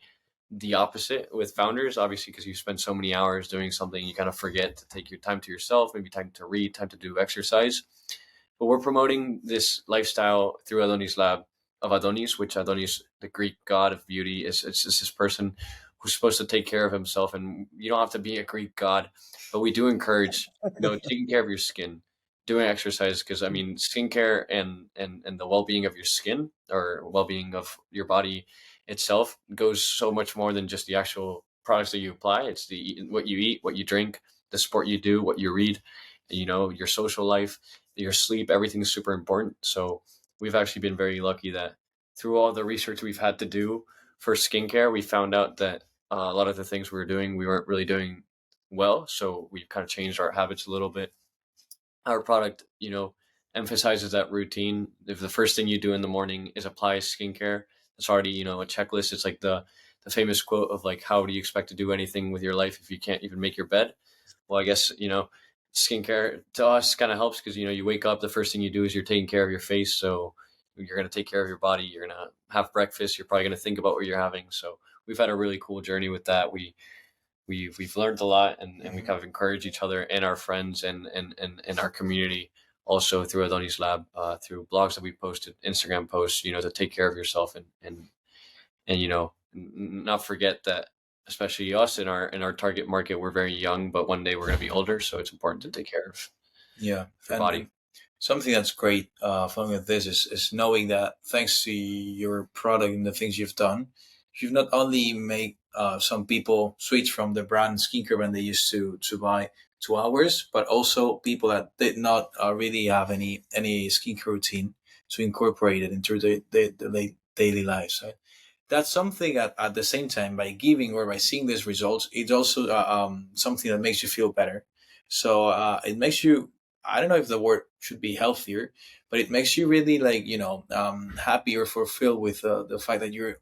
the opposite with founders, obviously, because you spend so many hours doing something, you kind of forget to take your time to yourself, maybe time to read, time to do exercise. But we're promoting this lifestyle through Adonis Lab of Adonis, which Adonis, the Greek god of beauty, is it's this person who's supposed to take care of himself. And you don't have to be a Greek god, but we do encourage, taking care of your skin, doing exercise, because I mean, skincare and the well-being of your skin, or well-being of your body itself, goes so much more than just the actual products that you apply. It's the what you eat, what you drink, the sport you do, what you read, your social life, your sleep, everything's super important. So we've actually been very lucky that through all the research we've had to do for skincare, we found out that a lot of the things we were doing, we weren't really doing well. So we've kind of changed our habits a little bit. Our product, emphasizes that routine. If the first thing you do in the morning is apply skincare, it's already, a checklist. It's like the famous quote of like, how do you expect to do anything with your life if you can't even make your bed? Well, I guess, skincare to us kind of helps because, you wake up, the first thing you do is you're taking care of your face. So, you're going to take care of your body. You're going to have breakfast. You're probably going to think about what you're having. So we've had a really cool journey with that. We've learned a lot, and we kind of encourage each other and our friends and our community also through Adonis Lab, through blogs that we posted, Instagram posts, to take care of yourself and not forget that, especially us in our target market, we're very young, but one day we're going to be older. So it's important to take care of Yeah. your body. Something that's great following with this is knowing that thanks to your product and the things you've done, you've not only made some people switch from the skincare brand they used to buy to ours, but also people that did not really have any skincare routine to incorporate it into their daily lives. Right? That's something at the same time, by giving or by seeing these results, it's also something that makes you feel better. So it makes you, I don't know if the word should be healthier, but it makes you really happy or fulfilled with the fact that you're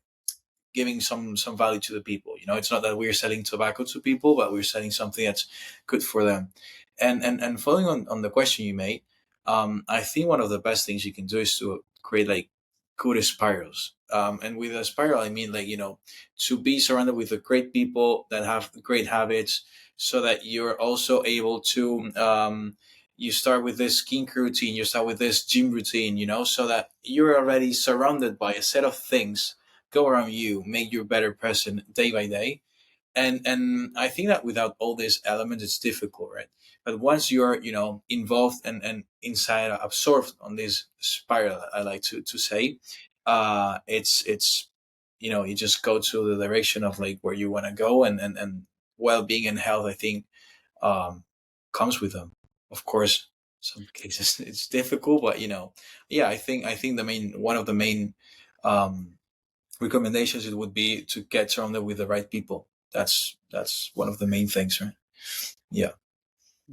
giving some value to the people. It's not that we're selling tobacco to people, but we're selling something that's good for them. And following on the question you made, I think one of the best things you can do is to create good spirals. And with a spiral, I mean to be surrounded with the great people that have great habits, so that you're also able to you start with this skincare routine, you start with this gym routine, so that you're already surrounded by a set of things go around you, make you a better person day by day. And I think that without all these elements, it's difficult, right? But once you're, involved and inside, absorbed on this spiral, I like to say, it's you just go to the direction of where you want to go, and well-being and health, I think, comes with them. Of course, some cases it's difficult, but yeah, I think one of the main recommendations, it would be to get surrounded with the right people. That's one of the main things, right? Yeah.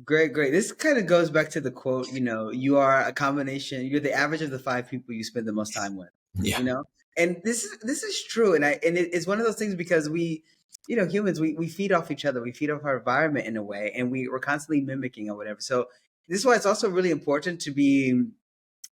Great, great. This kind of goes back to the quote, you are a combination, you're the average of the 5 people you spend the most time with, Yeah. And this is true. And it's one of those things, because we, humans, we feed off each other. We feed off our environment in a way, and we're constantly mimicking or whatever. So this is why it's also really important to be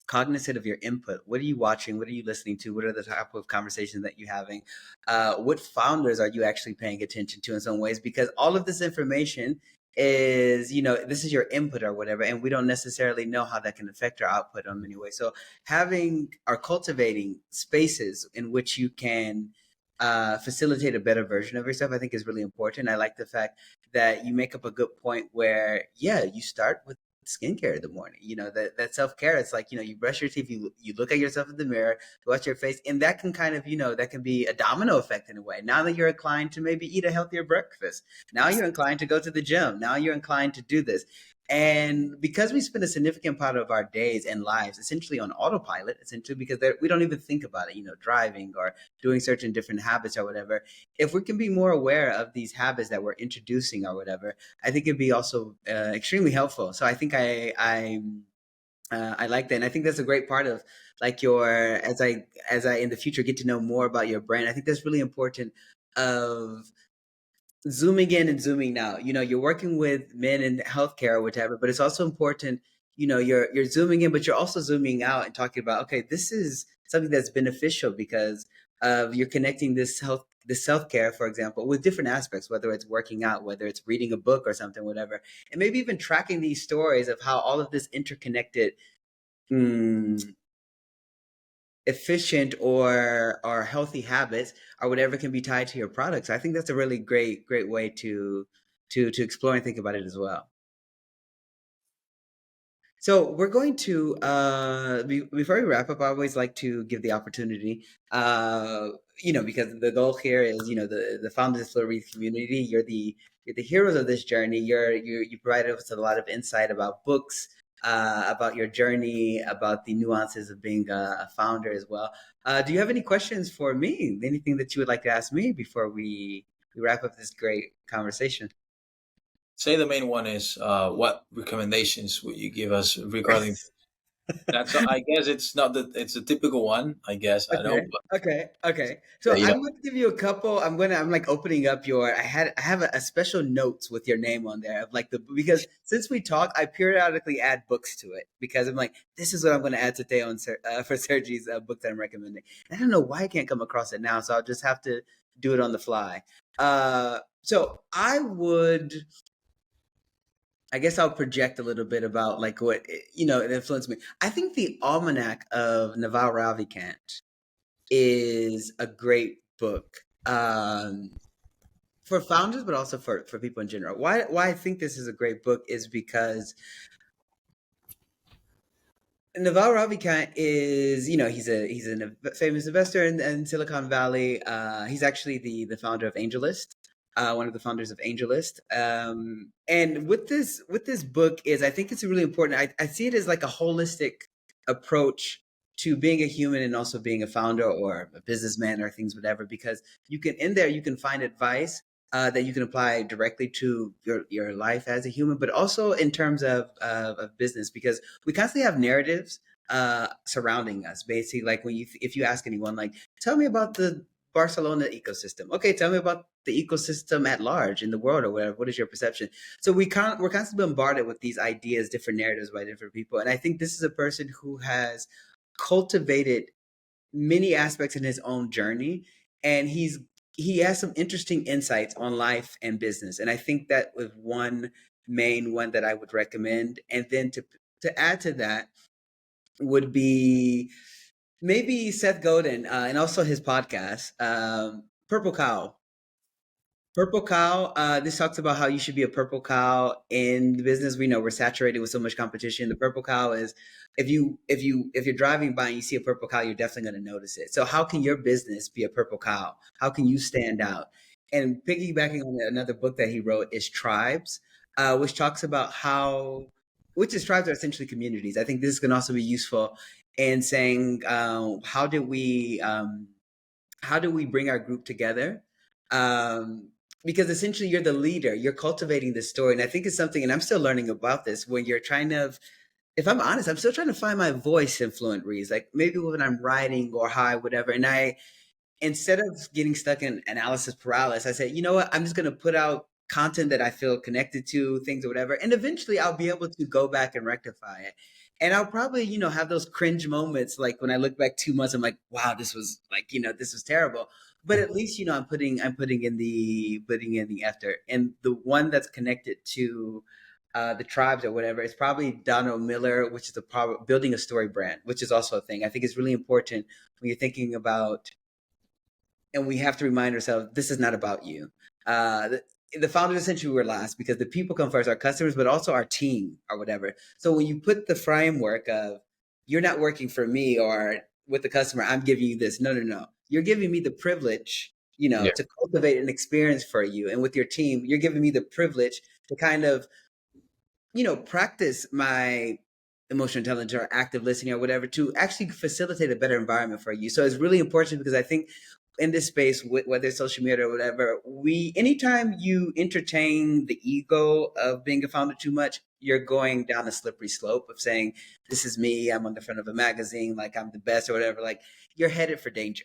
cognizant of your input. What are you watching? What are you listening to? What are the type of conversations that you're having? What founders are you actually paying attention to in some ways? Because all of this information is, this is your input or whatever, and we don't necessarily know how that can affect our output in many ways. So having or cultivating spaces in which you can facilitate a better version of yourself, I think, is really important. I like the fact that you make up a good point where, you start with skincare in the morning, that self-care. It's like, you brush your teeth, you look at yourself in the mirror, wash your face, and that can kind of, that can be a domino effect in a way. Now that you're inclined to maybe eat a healthier breakfast, now you're inclined to go to the gym, now you're inclined to do this. And because we spend a significant part of our days and lives essentially on autopilot, essentially because we don't even think about it, driving or doing certain different habits or whatever. If we can be more aware of these habits that we're introducing or whatever, I think it'd be also extremely helpful. So I think I like that, and I think that's a great part of your, as I in the future get to know more about your brand. I think that's really important, of zooming in and zooming out. You're working with men in healthcare or whatever, but it's also important, you're zooming in, but you're also zooming out and talking about, okay, this is something that's beneficial because of you're connecting this self-care, for example, with different aspects, whether it's working out, whether it's reading a book or something, whatever, and maybe even tracking these stories of how all of this interconnected, efficient or healthy habits or whatever can be tied to your products. I think that's a really great way to explore and think about it as well. So we're going to before we wrap up, I always like to give the opportunity, because the goal here is, the founders of Fluent Reads community. You're the heroes of this journey. You provide us with a lot of insight about books, about your journey, about the nuances of being a founder as well. Do you have any questions for me? Anything that you would like to ask me before we wrap up this great conversation? Say the main one is, what recommendations would you give us regarding I guess it's not that it's a typical one. I guess I know, Okay. but Okay. So you know, I'm going to give you a couple. I'm like opening up I have a special notes with your name on there of like because since we talk, I periodically add books to it because I'm like, this is what I'm going to add today for Sergi's book that I'm recommending. And I don't know why I can't come across it now, so I'll just have to do it on the fly. So I guess I'll project a little bit about like what, it influenced me. I think the Almanac of Naval Ravikant is a great book for founders, but also for people in general. Why I think this is a great book is because Naval Ravikant is, he's a famous investor in Silicon Valley. He's actually the founder of AngelList, one of the founders of AngelList. And with this book is, I think it's really important. I see it as like a holistic approach to being a human and also being a founder or a businessman or things, whatever, because in there you can find advice that you can apply directly to your life as a human, but also in terms of business, because we constantly have narratives surrounding us. Basically, like if you ask anyone, like, tell me about the Barcelona ecosystem. Okay, tell me about the ecosystem at large in the world or whatever. What is your perception? So we're constantly bombarded with these ideas, different narratives by different people, and I think this is a person who has cultivated many aspects in his own journey, and he has some interesting insights on life and business. And I think that was one main one that I would recommend. And then to add to that would be maybe Seth Godin, and also his podcast, Purple Cow. Purple cow. This talks about how you should be a purple cow in the business. We know we're saturated with so much competition. The purple cow is if you're driving by and you see a purple cow, you're definitely going to notice it. So how can your business be a purple cow? How can you stand out? And piggybacking on another book that he wrote is Tribes, which talks about tribes are essentially communities. I think this can also be useful in saying how do we bring our group together? Um, because essentially you're the leader, you're cultivating this story. And I think it's something, and I'm still learning about this, when you're trying to, if I'm honest, I'm still trying to find my voice in Fluent Reads, like maybe when I'm writing or whatever. And instead of getting stuck in analysis paralysis, I said, you know what, I'm just going to put out content that I feel connected to, things or whatever. And eventually I'll be able to go back and rectify it. And I'll probably, have those cringe moments. Like when I look back 2 months, I'm like, wow, this was like, this was terrible. But at least, I'm putting in the effort. And the one that's connected to the tribes or whatever, it's probably Donald Miller, which is building a story brand, which is also a thing. I think it's really important when you're thinking about, and we have to remind ourselves, this is not about you. The founders essentially were last because the people come first, our customers, but also our team or whatever. So when you put the framework of, you're not working for me or with the customer, I'm giving you this. No, no, no. You're giving me the privilege, Yeah. to cultivate an experience for you. And with your team, you're giving me the privilege to kind of, practice my emotional intelligence or active listening or whatever to actually facilitate a better environment for you. So it's really important because I think in this space, whether it's social media or whatever, anytime you entertain the ego of being a founder too much, you're going down a slippery slope of saying, this is me, I'm on the front of a magazine, like I'm the best or whatever, like you're headed for danger.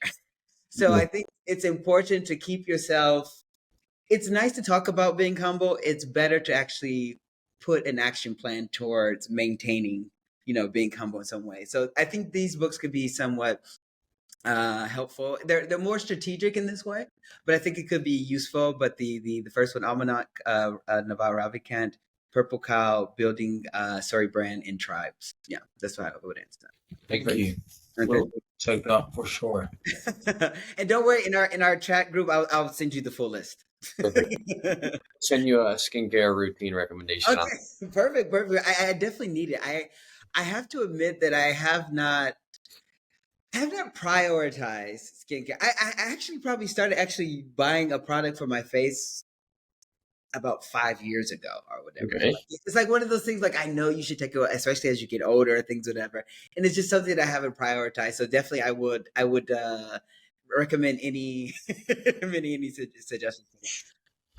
So I think it's important to keep yourself, it's nice to talk about being humble. It's better to actually put an action plan towards maintaining, being humble in some way. So I think these books could be somewhat helpful. They're more strategic in this way, but I think it could be useful. But the first one, Almanac, Naval Ravikant, Purple Cow, building story brand in tribes. Yeah, that's what I would answer. Thank you. Okay. We'll check that for sure. And don't worry, in our chat group, I'll send you the full list. Send you a skincare routine recommendation. Okay, perfect. I definitely need it. I have to admit that I have not prioritized skincare. I actually probably started actually buying a product for my face about 5 years ago or whatever. Okay. It's like one of those things, like I know you should take it, especially as you get older, things, whatever. And it's just something that I haven't prioritized. So definitely I would recommend any suggestions.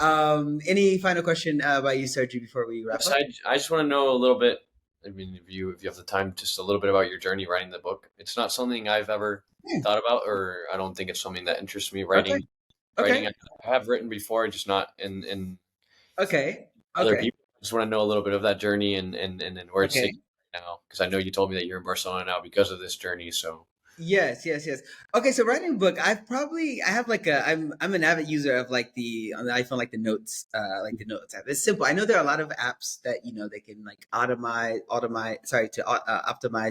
Any final question by you, Sergi, before we wrap up? I just want to know a little bit I mean, if you have the time, just a little bit about your journey writing the book. It's not something I've ever thought about, or I don't think it's something that interests me. Okay. Writing, Okay. I have written before, just not in Okay. other Okay. people. I just want to know a little bit of that journey and where it's Okay. taking you right now, because I know you told me that you're in Barcelona now because of this journey. So Yes, yes, yes. Okay, so writing a book, I have like I'm an avid user of like the on the iPhone like the notes app. It's simple. I know there are a lot of apps that they can like optimize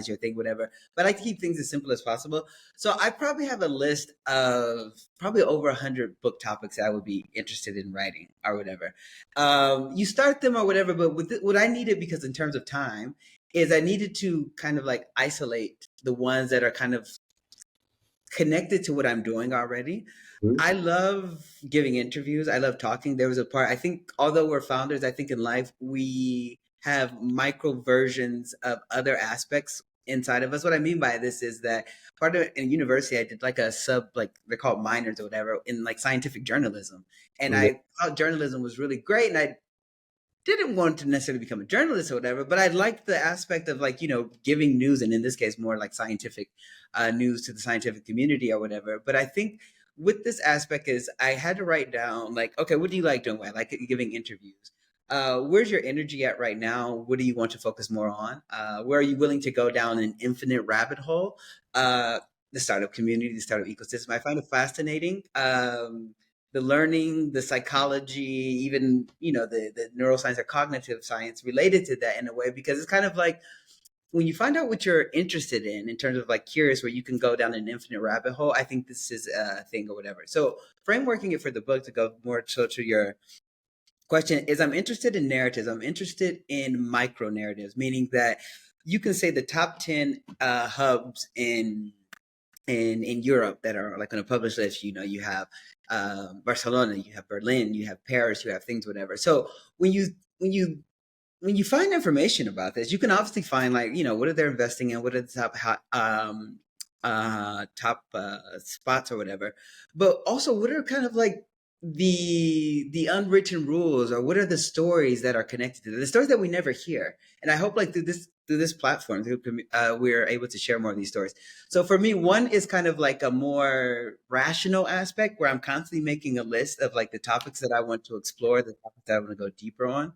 your thing, whatever. But I like to keep things as simple as possible. So I probably have a list of probably over 100 book topics that I would be interested in writing or whatever. You start them or whatever, but what I needed, because in terms of time, is I needed to kind of like isolate the ones that are kind of connected to what I'm doing already. Mhm. I love giving interviews. I love talking. There was a part, I think, although we're founders, I think in life we have micro versions of other aspects inside of us. What I mean by this is that part of in university, I did like a like they're called minors or whatever in like scientific journalism. And Yeah. I thought journalism was really great. And I didn't want to necessarily become a journalist or whatever, but I liked the aspect of like, giving news, and in this case, more like scientific news to the scientific community or whatever. But I think with this aspect is I had to write down like, okay, what do you like doing? Well, I like giving interviews. Where's your energy at right now? What do you want to focus more on? Where are you willing to go down an infinite rabbit hole? The startup community, the startup ecosystem. I find it fascinating. The learning, the psychology, even the neuroscience or cognitive science related to that in a way, because it's kind of like when you find out what you're interested in terms of like curious, where you can go down an infinite rabbit hole. I think this is a thing or whatever. So frameworking it for the book to go more so to your question is, I'm interested in narratives. I'm interested in micro narratives, meaning that you can say the top 10 hubs in Europe that are like on a published list. You have Barcelona, you have Berlin, you have Paris, you have things, whatever. So when you find information about this, you can obviously find like what are they investing in, what are the top spots or whatever, but also what are kind of like the unwritten rules, or what are the stories that are connected to the stories that we never hear. And I hope like through this platform we're able to share more of these stories. So for me, one is kind of like a more rational aspect where I'm constantly making a list of like the topics that I want to explore, the topics that I want to go deeper on.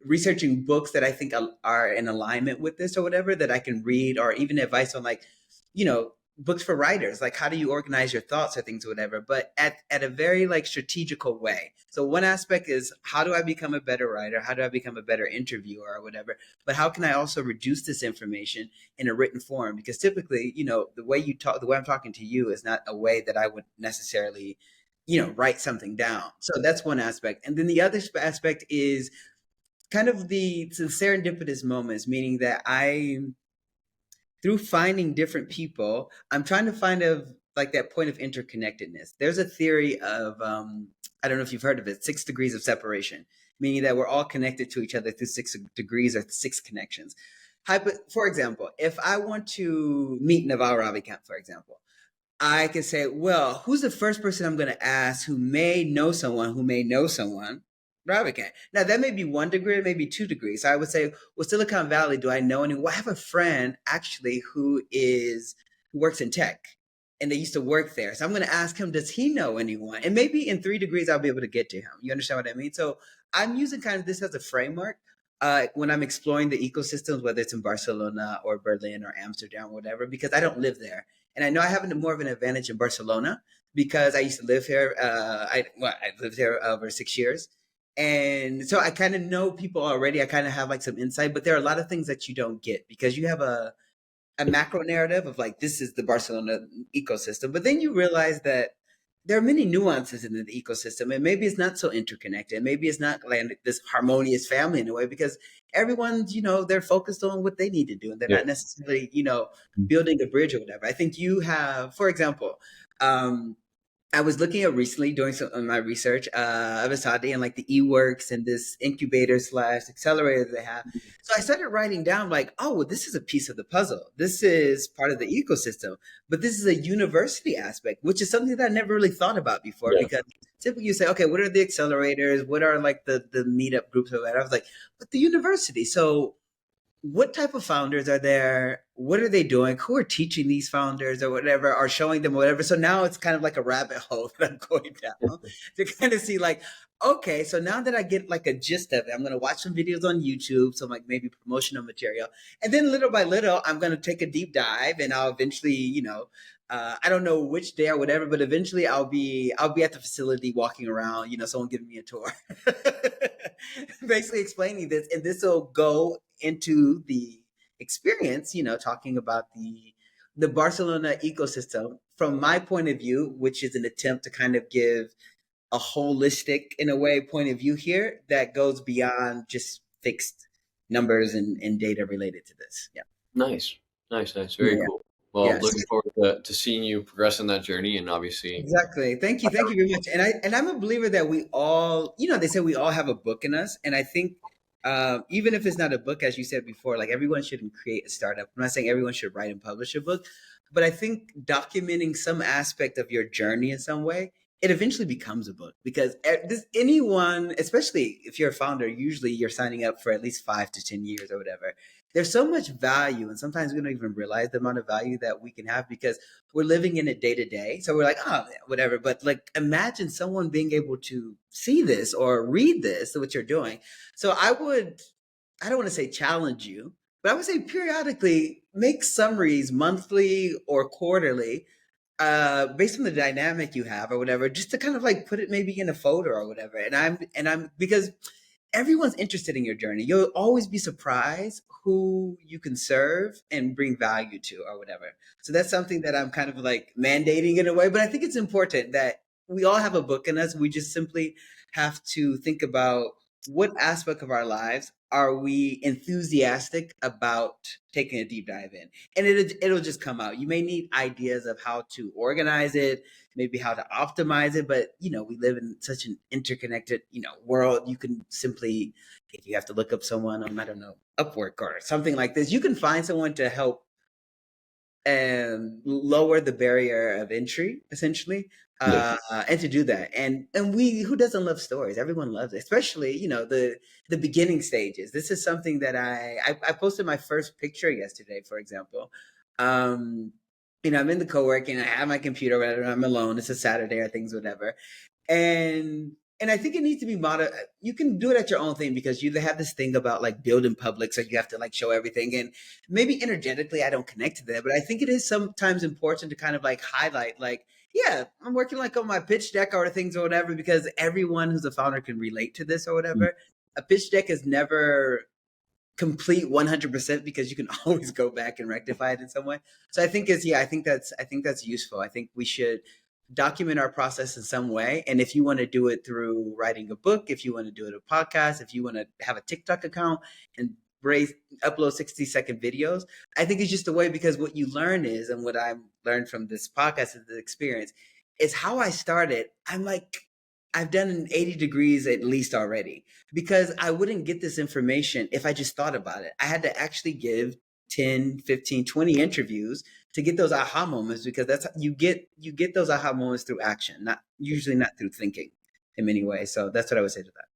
Researching books that I think are in alignment with this or whatever that I can read, or even advice on like, books for writers, like how do you organize your thoughts or things or whatever, but at a very like strategical way. So one aspect is, how do I become a better writer? How do I become a better interviewer or whatever? But how can I also reduce this information in a written form? Because typically, the way you talk, the way I'm talking to you is not a way that I would necessarily, write something down. So that's one aspect. And then the other aspect is kind of the serendipitous moments, meaning that through finding different people, I'm trying to find like that point of interconnectedness. There's a theory of, I don't know if you've heard of it, 6 degrees of separation, meaning that we're all connected to each other through 6 degrees or 6 connections. For example, if I want to meet Naval Ravikant, for example, I can say, well, who's the first person I'm going to ask who may know someone who may know someone? Ravikant. Now, that may be 1 degree, it may be 2 degrees. So I would say, well, Silicon Valley, do I know anyone? Well, I have a friend actually who works in tech, and they used to work there. So I'm going to ask him, does he know anyone? And maybe in 3 degrees, I'll be able to get to him. You understand what I mean? So I'm using kind of this as a framework when I'm exploring the ecosystems, whether it's in Barcelona or Berlin or Amsterdam or whatever, because I don't live there. And I know I have more of an advantage in Barcelona because I used to live here. I lived here over 6 years. And so I kind of know people already. I kind of have like some insight, but there are a lot of things that you don't get because you have a macro narrative of like, this is the Barcelona ecosystem. But then you realize that there are many nuances in the ecosystem, and maybe it's not so interconnected. Maybe it's not like this harmonious family in a way, because everyone's, they're focused on what they need to do, and they're Yeah. not necessarily, building a bridge or whatever. I think you have, for example, I was looking at recently doing some of my research of Asadi and like the eWorks and this incubator / accelerator that they have. So I started writing down like, oh, well, this is a piece of the puzzle. This is part of the ecosystem, but this is a university aspect, which is something that I never really thought about before. Yeah. Because typically you say, okay, what are the accelerators? What are like the meetup groups or whatever? I was like, but the university. So what type of founders are there? What are they doing? Who are teaching these founders or whatever, or showing them whatever? So now it's kind of like a rabbit hole that I'm going down to kind of see like, okay, so now that I get like a gist of it, I'm going to watch some videos on YouTube, some like maybe promotional material. And then little by little, I'm going to take a deep dive and I'll eventually, I don't know which day or whatever, but eventually I'll be at the facility walking around, someone giving me a tour, basically explaining this, and this will go into the experience, talking about the Barcelona ecosystem from my point of view, which is an attempt to kind of give a holistic, in a way, point of view here that goes beyond just fixed numbers and data related to this. Yeah. Nice. Very Yeah. cool. Well, Yes. looking forward to seeing you progress in that journey, and obviously, Exactly. Thank you. Thank you very much. And I'm a believer that we all, they say we all have a book in us. And I think even if it's not a book, as you said before, like everyone shouldn't create a startup. I'm not saying everyone should write and publish a book, but I think documenting some aspect of your journey in some way, it eventually becomes a book because anyone, especially if you're a founder, usually you're signing up for at least 5 to 10 years or whatever. There's so much value, and sometimes we don't even realize the amount of value that we can have because we're living in it day to day. So we're like, oh, whatever. But like, imagine someone being able to see this or read this, what you're doing. So I don't want to say challenge you, but I would say periodically make summaries monthly or quarterly, based on the dynamic you have or whatever, just to kind of like put it maybe in a folder or whatever. And I'm because everyone's interested in your journey. You'll always be surprised who you can serve and bring value to or whatever. So that's something that I'm kind of like mandating in a way, but I think it's important that we all have a book in us. We just simply have to think about what aspect of our lives are we enthusiastic about taking a deep dive in, and it'll just come out. You may need ideas of how to organize it, maybe how to optimize it, but we live in such an interconnected world. You can simply, if you have to look up someone on, I don't know, Upwork or something like this, you can find someone to help and lower the barrier of entry, essentially. And to do that, and we, who doesn't love stories? Everyone loves it, especially the beginning stages. This is something that I posted my first picture yesterday, for example. um I'm in the co-working, I have my computer, whatever, I'm alone, it's a Saturday or things, whatever. And I think it needs to be you can do it at your own thing because you have this thing about like building public, so you have to like show everything. And maybe energetically I don't connect to that, but I think it is sometimes important to kind of like highlight, like, yeah, I'm working like on my pitch deck or things or whatever, because everyone who's a founder can relate to this or whatever. A pitch deck is never complete 100% because you can always go back and rectify it in some way. So I think that's useful. I think we should document our process in some way. And if you want to do it through writing a book, if you want to do it a podcast, if you want to have a TikTok account and upload 60-second videos, I think it's just a way, because what you learn is, and what I've learned from this podcast is the experience, is how I started. I'm like, I've done an 80 degrees at least already, because I wouldn't get this information if I just thought about it. I had to actually give 10, 15, 20 interviews to get those aha moments, because that's you get those aha moments through action, not through thinking in many ways. So that's what I would say to that.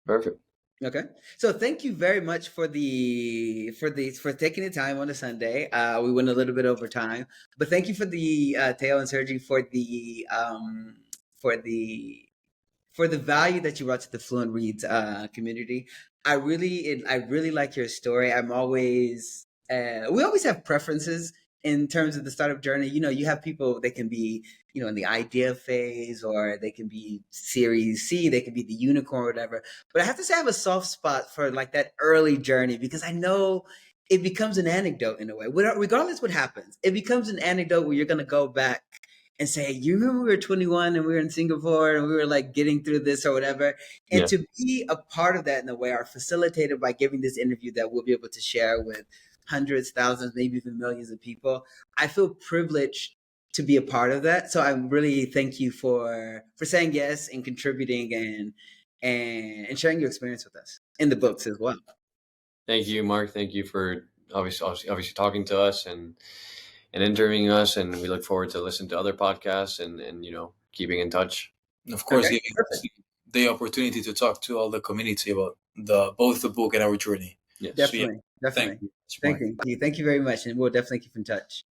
perfect. Okay. So thank you very much for taking the time on a Sunday. We went a little bit over time, but thank you for the Teo and Sergi for the value that you brought to the Fluent Reads community. I really like your story. We always have preferences in terms of the startup journey. You have people, they can be, in the idea phase, or they can be Series C, they can be the unicorn or whatever. But I have to say I have a soft spot for like that early journey, because I know it becomes an anecdote in a way. Regardless what happens, it becomes an anecdote where you're going to go back and say, you remember we were 21 and we were in Singapore and we were like getting through this or whatever. And Yeah. to be a part of that in a way, are facilitated by giving this interview that we'll be able to share with hundreds, thousands, maybe even millions of people. I feel privileged to be a part of that. So I really thank you for saying yes and contributing and sharing your experience with us in the books as well. Thank you, Mark. Thank you for obviously talking to us and interviewing us, and we look forward to listen to other podcasts and keeping in touch. Of course, Okay, giving us the opportunity to talk to all the community about both the book and our journey. Yes. So yeah, Definitely. thank Definitely. you. It's Mark. Thank you. Thank you very much. And we'll definitely keep in touch.